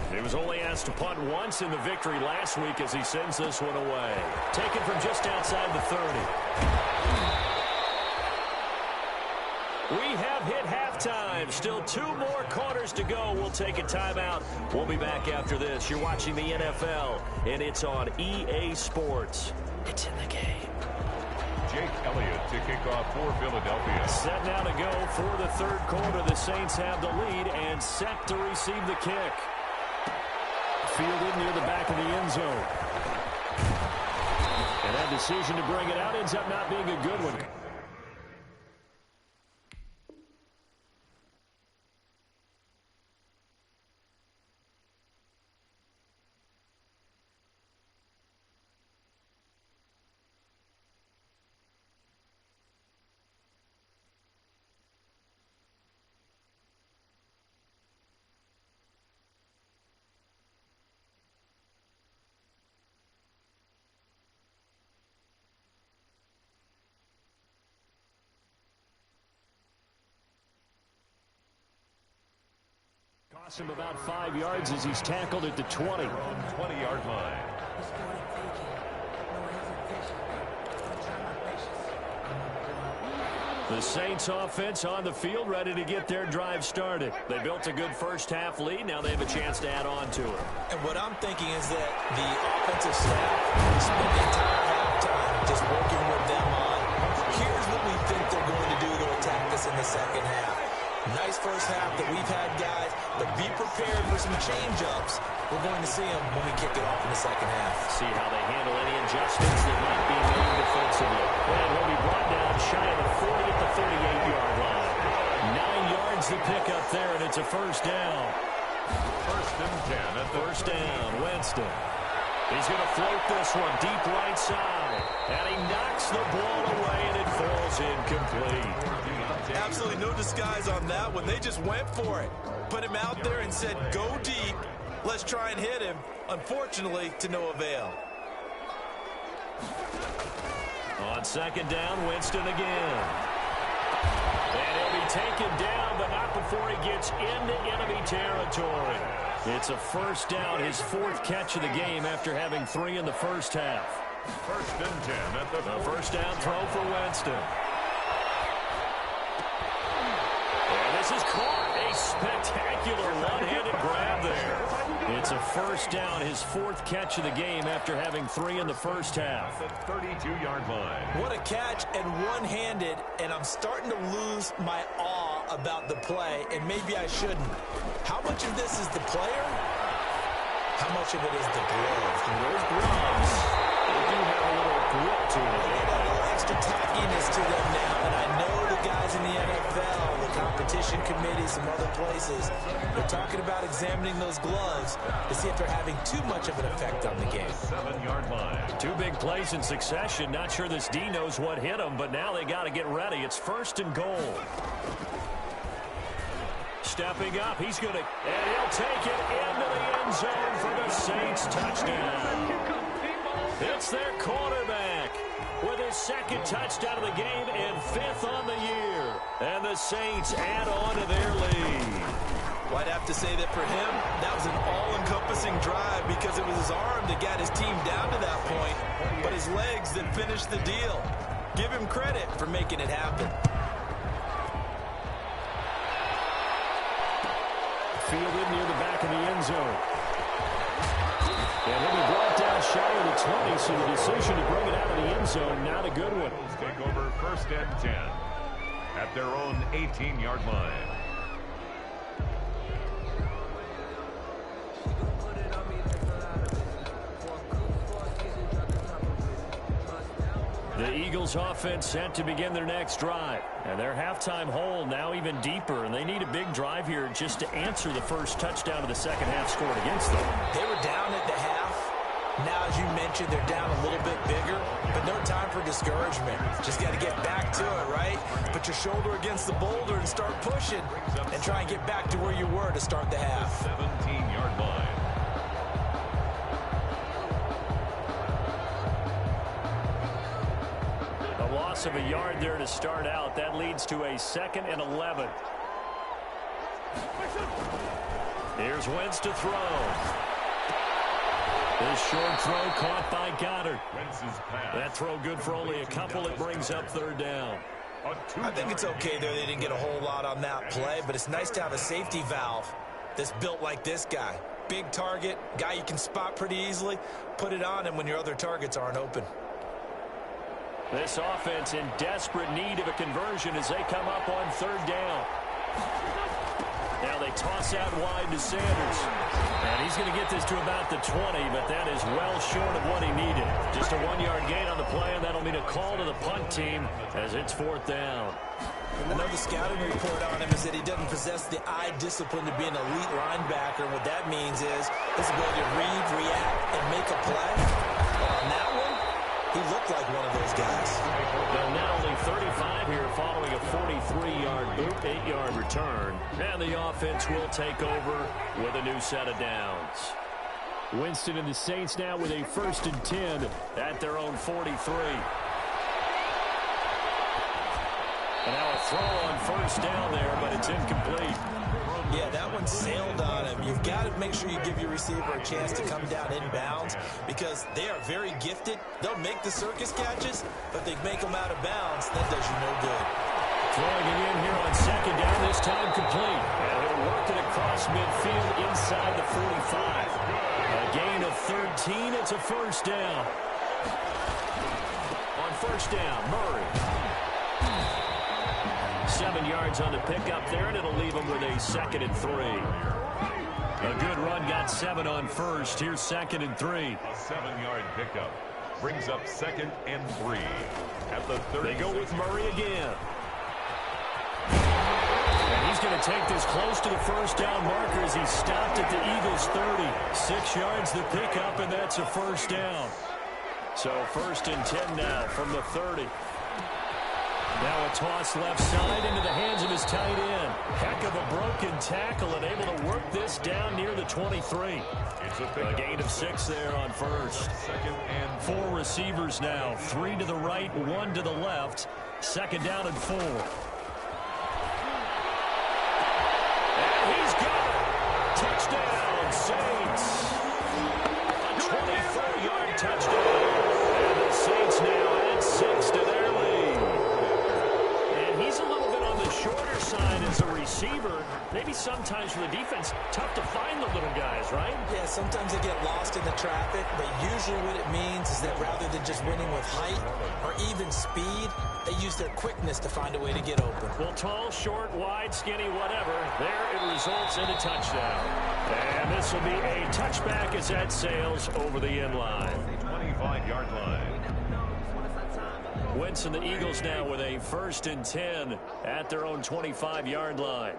He was only asked to punt once in the victory last week as he sends this one away. Taken from just outside the 30. We have hit halftime. Still 2 more quarters to go. We'll take a timeout. We'll be back after this. You're watching the NFL, and it's on EA Sports. It's in the game. Jake Elliott to kick off for Philadelphia. Set now to go for the 3rd quarter. The Saints have the lead and set to receive the kick. fielded near the back of the end zone. And that decision to bring it out ends up not being a good one. Cost him about 5 yards as he's tackled at the 20. 20-yard line. The Saints offense on the field, ready to get their drive started. They built a good first-half lead. Now they have a chance to add on to it. And what I'm thinking is that the offensive staff spent the entire halftime just working with them on, here's what we think they're going to do to attack us in the second half. Nice first half that we've had, guys, but be prepared for some change-ups. We're going to see them when we kick it off in the second half. See how they handle any adjustments that might be made defensively. And he'll be brought down shy of the 40 at the 38-yard line. 9 yards to pick up there, and it's a first down. First and 10 at the first down. Winston. He's going to float this one deep right side. And he knocks the ball away, and it falls incomplete. Absolutely no disguise on that one. They just went for it. Put him out there and said, go deep. Let's try and hit him. Unfortunately, to no avail. On second down, Winston again. And he'll be taken down, but not before he gets into enemy territory. It's a first down, his 4th catch of the game after having 3 in the first half. First and 10 at the first down throw for Winston. This is caught. A spectacular one-handed grab there. It's a first down, his 4th catch of the game after having 3 in the first half. The 32-yard line. What a catch and one-handed, and I'm starting to lose my awe about the play, and maybe I shouldn't. How much of this is the player? How much of it is the glove? Those gloves, they do have a little grip to them. They got a little extra tackiness to them now, and I know the guys in the NFL, the competition committee, some other places, they're talking about examining those gloves to see if they're having too much of an effect on the game. 7-yard line. 2 big plays in succession. Not sure this D knows what hit him, but now they got to get ready. It's first and goal. Stepping up, he's going to, and he'll take it into the end zone for the Saints touchdown. It's their quarterback with his 2nd touchdown of the game and 5th on the year. And the Saints add on to their lead. Well, I'd have to say that for him, that was an all-encompassing drive because it was his arm that got his team down to that point, but his legs that finished the deal. Give him credit for making it happen. Fielded near the back of the end zone. And he'll be brought down shy of the 20, so the decision to bring it out of the end zone, not a good one. Take over first and 10 at their own 18-yard line. The Eagles offense set to begin their next drive. And their halftime hole now even deeper, and they need a big drive here just to answer the first touchdown of the second half scored against them. They were down at the half. Now, as you mentioned, they're down a little bit bigger, but no time for discouragement. Just got to get back to it, right? Put your shoulder against the boulder and start pushing and try and get back to where you were to start the half. 17-yard line. Loss of a yard there to start out. That leads to a 2nd and 11. Here's Wentz to throw. This short throw caught by Goddard. That throw good for only a couple. It brings up 3rd down. I think it's okay there. They didn't get a whole lot on that play, but it's nice to have a safety valve that's built like this guy. Big target, guy you can spot pretty easily. Put it on him when your other targets aren't open. This offense in desperate need of a conversion as they come up on 3rd down. Now they toss out wide to Sanders. And he's going to get this to about the 20, but that is well short of what he needed. Just a 1-yard gain on the play, and that'll mean a call to the punt team as it's 4th down. Another scouting report on him is that he doesn't possess the eye discipline to be an elite linebacker. And what that means is his ability to read, react, and make a play. But on that one, he looked like one of those guys. Well, now only 35 here following a 43-yard boot, 8-yard return. And the offense will take over with a new set of downs. Winston and the Saints now with a 1st and 10 at their own 43. And now a throw on 1st down there, but it's incomplete. Yeah, that one sailed on him. You've got to make sure you give your receiver a chance to come down inbounds because they are very gifted. They'll make the circus catches, but they make them out of bounds. That does you no good. Throwing it in here on 2nd down, this time complete. And he'll work it across midfield inside the 45. A gain of 13. It's a 1st down. On 1st down, Murray. 7 yards on the pickup there, and it'll leave him with a 2nd and 3. A good run, got 7 on 1st. Here's 2nd and 3. A 7-yard pickup brings up 2nd and 3 at the 30. They go with Murray again. And he's going to take this close to the 1st down marker as he stopped at the Eagles' 30. 6 yards the pickup, and that's a 1st down. So 1st and 10 now from the 30. Now a toss left side into the hands of his tight end. Heck of a broken tackle and able to work this down near the 23. It's a gain of 6 there on 1st. 2nd and 4 receivers now. 3 to the right, 1 to the left. 2nd down and 4. And he's got it. Touchdown, Saints. A 24-yard touchdown. And the Saints now add 6 to their lead. He's a little bit on the shorter side as a receiver. Maybe sometimes for the defense, tough to find the little guys, right? Yeah, sometimes they get lost in the traffic, but usually what it means is that rather than just winning with height or even speed, they use their quickness to find a way to get open. Well, tall, short, wide, skinny, whatever, there it results in a touchdown. And this will be a touchback as that sails over the end line. 25-yard line. Wentz and the Eagles now with a 1st and 10 at their own 25-yard line.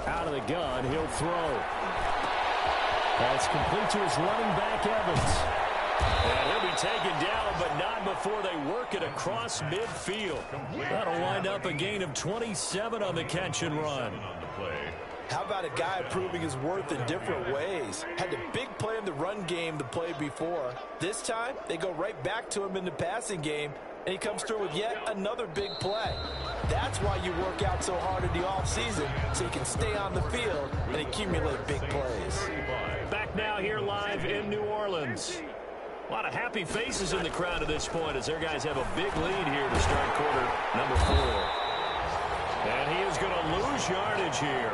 Out of the gun, he'll throw. That's complete to his running back, Evans. And he'll be taken down, but not before they work it across midfield. That'll wind up a gain of 27 on the catch and run. How about a guy proving his worth in different ways? Had the big play in the run game the play before. This time, they go right back to him in the passing game, and he comes through with yet another big play. That's why you work out so hard in the offseason, so you can stay on the field and accumulate big plays. Back now here live in New Orleans. A lot of happy faces in the crowd at this point as their guys have a big lead here to start quarter number 4. And he is going to lose yardage here.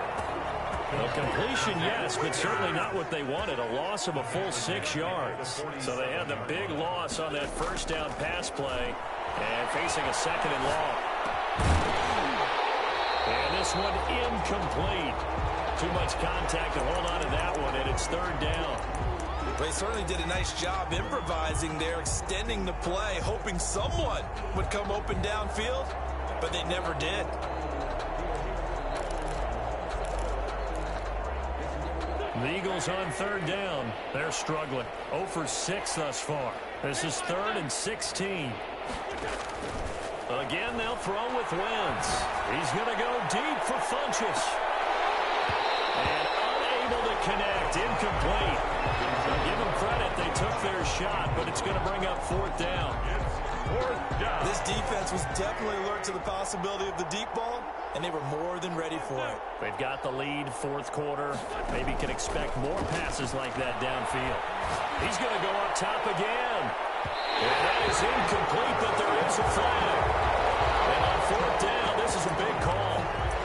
A completion, yes, but certainly not what they wanted. A loss of a full 6 yards. So they had the big loss on that 1st down pass play and facing a 2nd and long. And this one incomplete. Too much contact to hold on to that one, and it's 3rd down. They certainly did a nice job improvising there, extending the play, hoping someone would come open downfield, but they never did. The Eagles on 3rd down. They're struggling. 0 for 6 thus far. This is 3rd and 16. Again, they'll throw with Wentz. He's going to go deep for Funchess. And unable to connect. Incomplete. Give them credit. They took their shot, but it's going to bring up 4th down. This defense was definitely alert to the possibility of the deep ball, and they were more than ready for it. They've got the lead, 4th quarter. Maybe can expect more passes like that downfield. He's going to go up top again. And that is incomplete, but there is a flag. And on 4th down, this is a big call.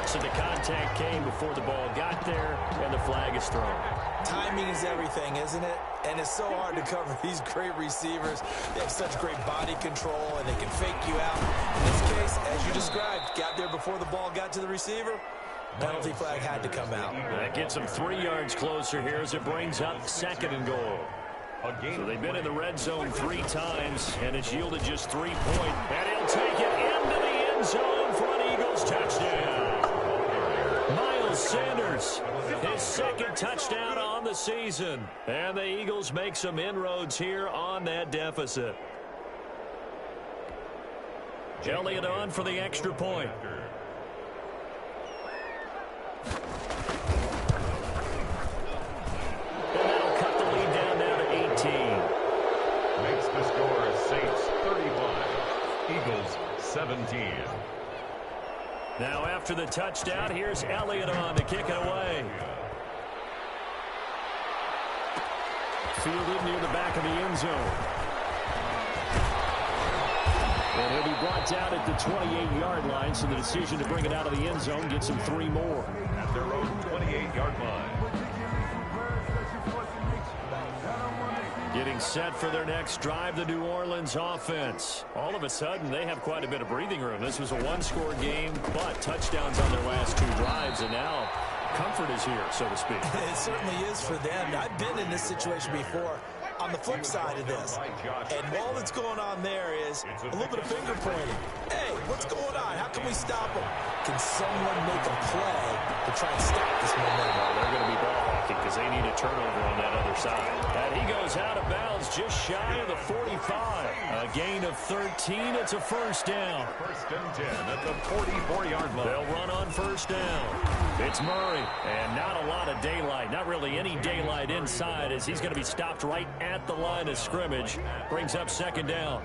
So the contact came before the ball got there, and the flag is thrown. Timing is everything, isn't it? And it's so hard to cover these great receivers. They have such great body control, and they can fake you out. In this case, as you described, got there before the ball got to the receiver. Penalty flag had to come out. That gets them 3 yards closer here as it brings up 2nd and goal. So they've been in the red zone 3 times, and it's yielded just 3 points. And he'll take it into the end zone for an Eagles touchdown. Miles Sanders, his 2nd touchdown on the season. And the Eagles make some inroads here on that deficit. Elliott on for the extra point. And that'll cut the lead down now to 18. Makes the score Saints 35, Eagles 17. Now after the touchdown, here's Elliott on to kick it away. Fielded near the back of the end zone. And he'll be brought down at the 28-yard line, so the decision to bring it out of the end zone gets him 3 more. At their own 28-yard line. Getting set for their next drive, the New Orleans offense. All of a sudden, they have quite a bit of breathing room. This was a 1-score game, but touchdowns on their last 2 drives, and now comfort is here, so to speak. It certainly is for them. I've been in this situation before. On the flip side of this, and while that's going on there is a little bit of finger pointing. Hey, what's going on? How can we stop them? Can someone make a play to try and stop this momentum? Well, they're going to be ball hawking because they need a turnover on that other side. And he goes out of bounds just shy of the 45. A gain of 13. It's a first down. 1st and 10 at the 44-yard line. They'll run on first down. It's Murray, and not a lot of daylight. Not really any daylight inside as he's going to be stopped right at the line of scrimmage. Brings up 2nd down.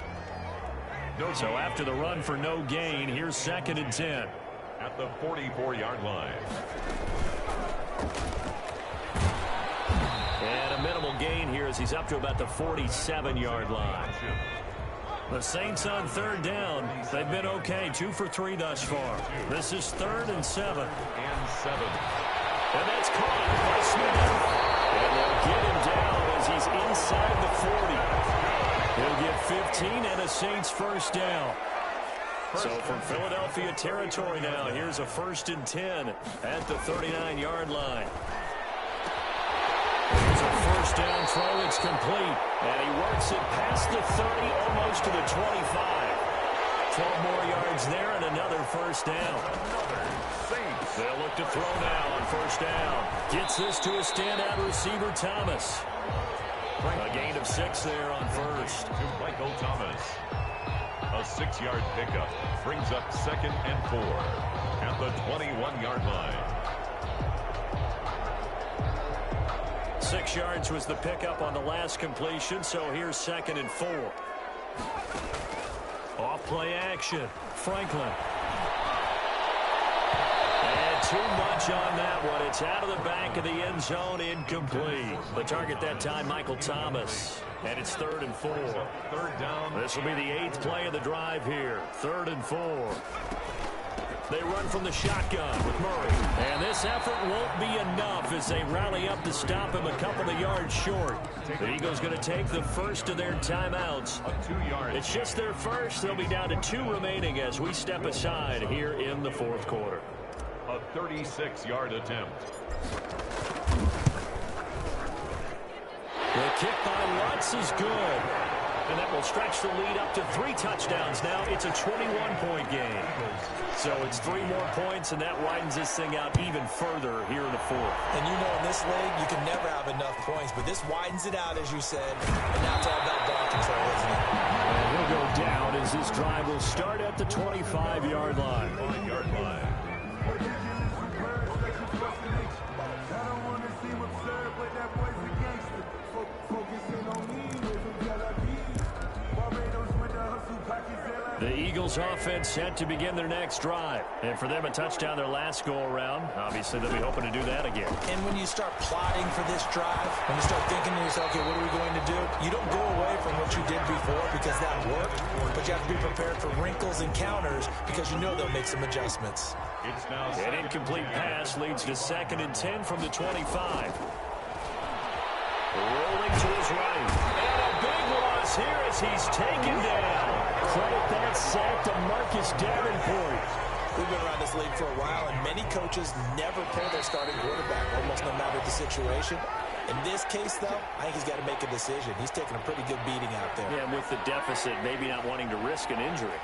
So after the run for no gain, here's 2nd and 10. At the 44-yard line. And a minimal gain here as he's up to about the 47-yard line. The Saints on 3rd down. They've been okay. 2 for 3 thus far. This is 3rd and 7. And 7. And that's caught by Smith. And they'll get him down as he's inside the 40. He'll get 15 and a Saints first down. So from Philadelphia territory now, here's a 1st and 10 at the 39-yard line. Here's a first down throw. It's complete. And he works it past the 30, almost to the 25. 12 more yards there and another first down. They'll look to throw now on first down. Gets this to a standout receiver, Thomas. A gain of 6 there on first. To Michael Thomas. A 6-yard pickup brings up 2nd and 4 at the 21-yard line. 6 yards was the pickup on the last completion, so here's 2nd and 4. Off play action. Franklin. And too much on that one. It's out of the back of the end zone, incomplete. The target that time, Michael Thomas. And it's 3rd and 4. 3rd down. This will be the 8th play of the drive here. 3rd and 4. They run from the shotgun with Murray. And this effort won't be enough as they rally up to stop him a couple of yards short. The Eagles going to take the first of their timeouts. It's just their first. They'll be down to 2 remaining as we step aside here in the 4th quarter. A 36-yard attempt. The kick by Lutz is good. And that will stretch the lead up to 3 touchdowns now. It's a 21-point game. So it's 3 more points, and that widens this thing out even further here in the 4th. And you know, in this league, you can never have enough points, but this widens it out, as you said. And now it's all about ball control, isn't it? And he'll go down as this drive will start at the 25-yard line. 25-yard line. The Eagles offense set to begin their next drive. And for them, a touchdown their last go-around. Obviously, they'll be hoping to do that again. And when you start plotting for this drive, when you start thinking to yourself, okay, what are we going to do? You don't go away from what you did before because that worked, but you have to be prepared for wrinkles and counters because you know they'll make some adjustments. It's now an incomplete pass leads to 2nd and 10 from the 25. Rolling to his right. And a big loss here as he's taken down. Credit that sack to Marcus Davenport. We've been around this league for a while, and many coaches never pull their starting quarterback, almost no matter the situation. In this case, though, I think he's got to make a decision. He's taking a pretty good beating out there. Yeah, with the deficit, maybe not wanting to risk an injury.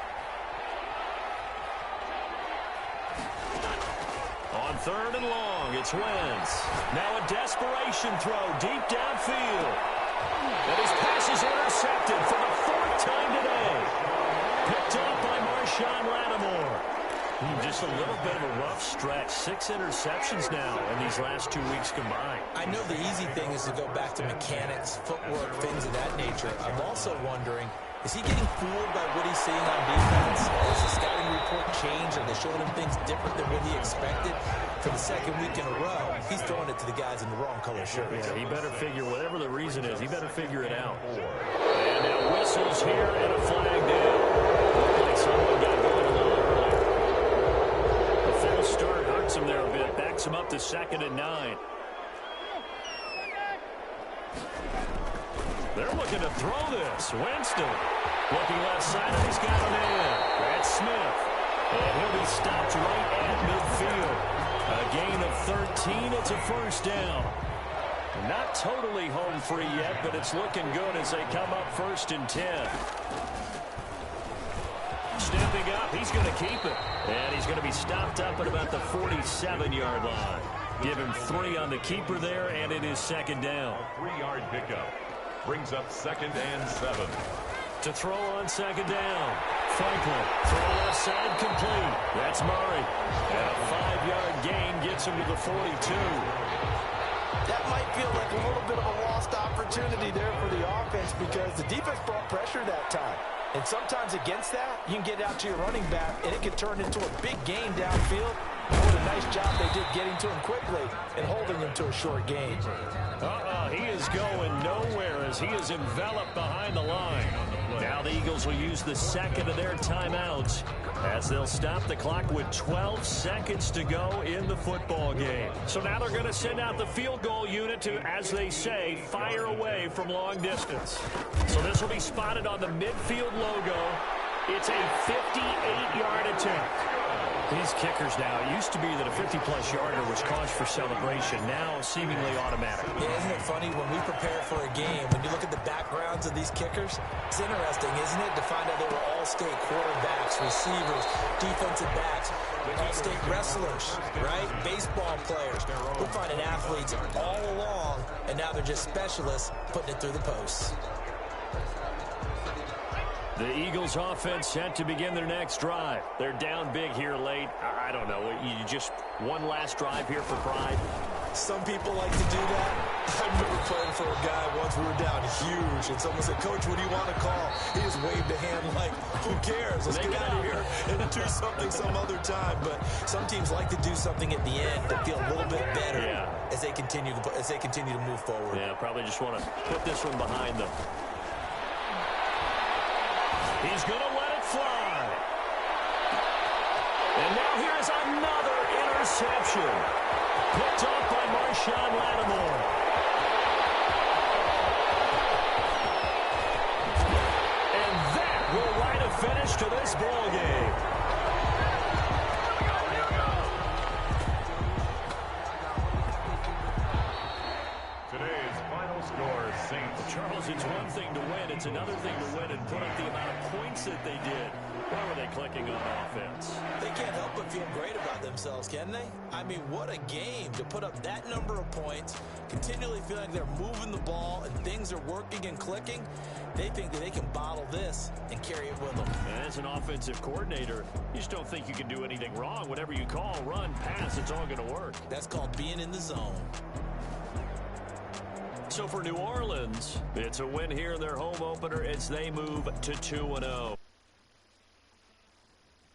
On 3rd and long, it's Wentz. Now a desperation throw deep downfield. And his pass is intercepted for the 4th time today. Picked up by Marshawn Lattimore. Just a little bit of a rough stretch. 6 interceptions now in these last 2 weeks combined. I know the easy thing is to go back to mechanics, footwork, things of that nature. I'm also wondering, is he getting fooled by what he's seeing on defense? Has the scouting report changed? Are they showing him things different than what he expected? For the 2nd week in a row, he's throwing it to the guys in the wrong color shirts. Yeah, he better figure, whatever the reason is, he better figure it out. And now whistles here and a flag down. Looks like someone got going a little early. The false start hurts him there a bit. Backs him up to 2nd and 9. They're looking to throw this. Winston looking left side, and he's got him in. That's Smith. And he'll be stopped right at midfield. A gain of 13. It's a 1st down. Not totally home free yet, but it's looking good as they come up 1st and 10. Stepping up, he's going to keep it. And he's going to be stopped up at about the 47-yard line. Give him 3 on the keeper there, and it is 2nd down. 3-yard pickup. Brings up 2nd and 7. To throw on 2nd down. Franklin, throw left side complete. That's Murray. And a 5-yard gain gets him to the 42. That might feel like a little bit of a lost opportunity there for the offense because the defense brought pressure that time. And sometimes against that, you can get out to your running back, and it can turn into a big gain downfield. What a nice job they did getting to him quickly and holding him to a short gain. He is going nowhere as he is enveloped behind the line. Now the Eagles will use the 2nd of their timeouts as they'll stop the clock with 12 seconds to go in the football game. So now they're going to send out the field goal unit to, as they say, fire away from long distance. So this will be spotted on the midfield logo. It's a 58-yard attempt. These kickers now, it used to be that a 50-plus yarder was cause for celebration. Now seemingly automatic. Yeah, isn't it funny when we prepare for a game, when you look at the backgrounds of these kickers, it's interesting, isn't it, to find out they were all-state quarterbacks, receivers, defensive backs, all-state wrestlers, right? Baseball players. We're finding athletes all along, and now they're just specialists putting it through the posts. The Eagles offense set to begin their next drive. They're down big here late. I don't know. You just one last drive here for pride. Some people like to do that. I remember playing for a guy once. We were down huge, and someone said, "Coach, what do you want to call?" He just waved a hand like, "Who cares? Let's get out of here and do something some other time." But some teams like to do something at the end to feel a little bit better as they continue to move forward. Yeah, probably just want to put this one behind them. He's going to let it fly. And now here's another interception. Picked up by Marshawn Lattimore. And that will write a finish to this ball game. Today's final score, Saints. Charles, it's one thing to win. It's another thing to win and put up the amount of points that they did. Why were they clicking on offense? They can't help but feel great about themselves, can they? I mean, what a game to put up that number of points, continually feeling like they're moving the ball and things are working and clicking. They think that they can bottle this and carry it with them. And as an offensive coordinator, you just don't think you can do anything wrong. Whatever you call, run, pass, it's all going to work. That's called being in the zone. So for New Orleans, it's a win here in their home opener as they move to 2-0.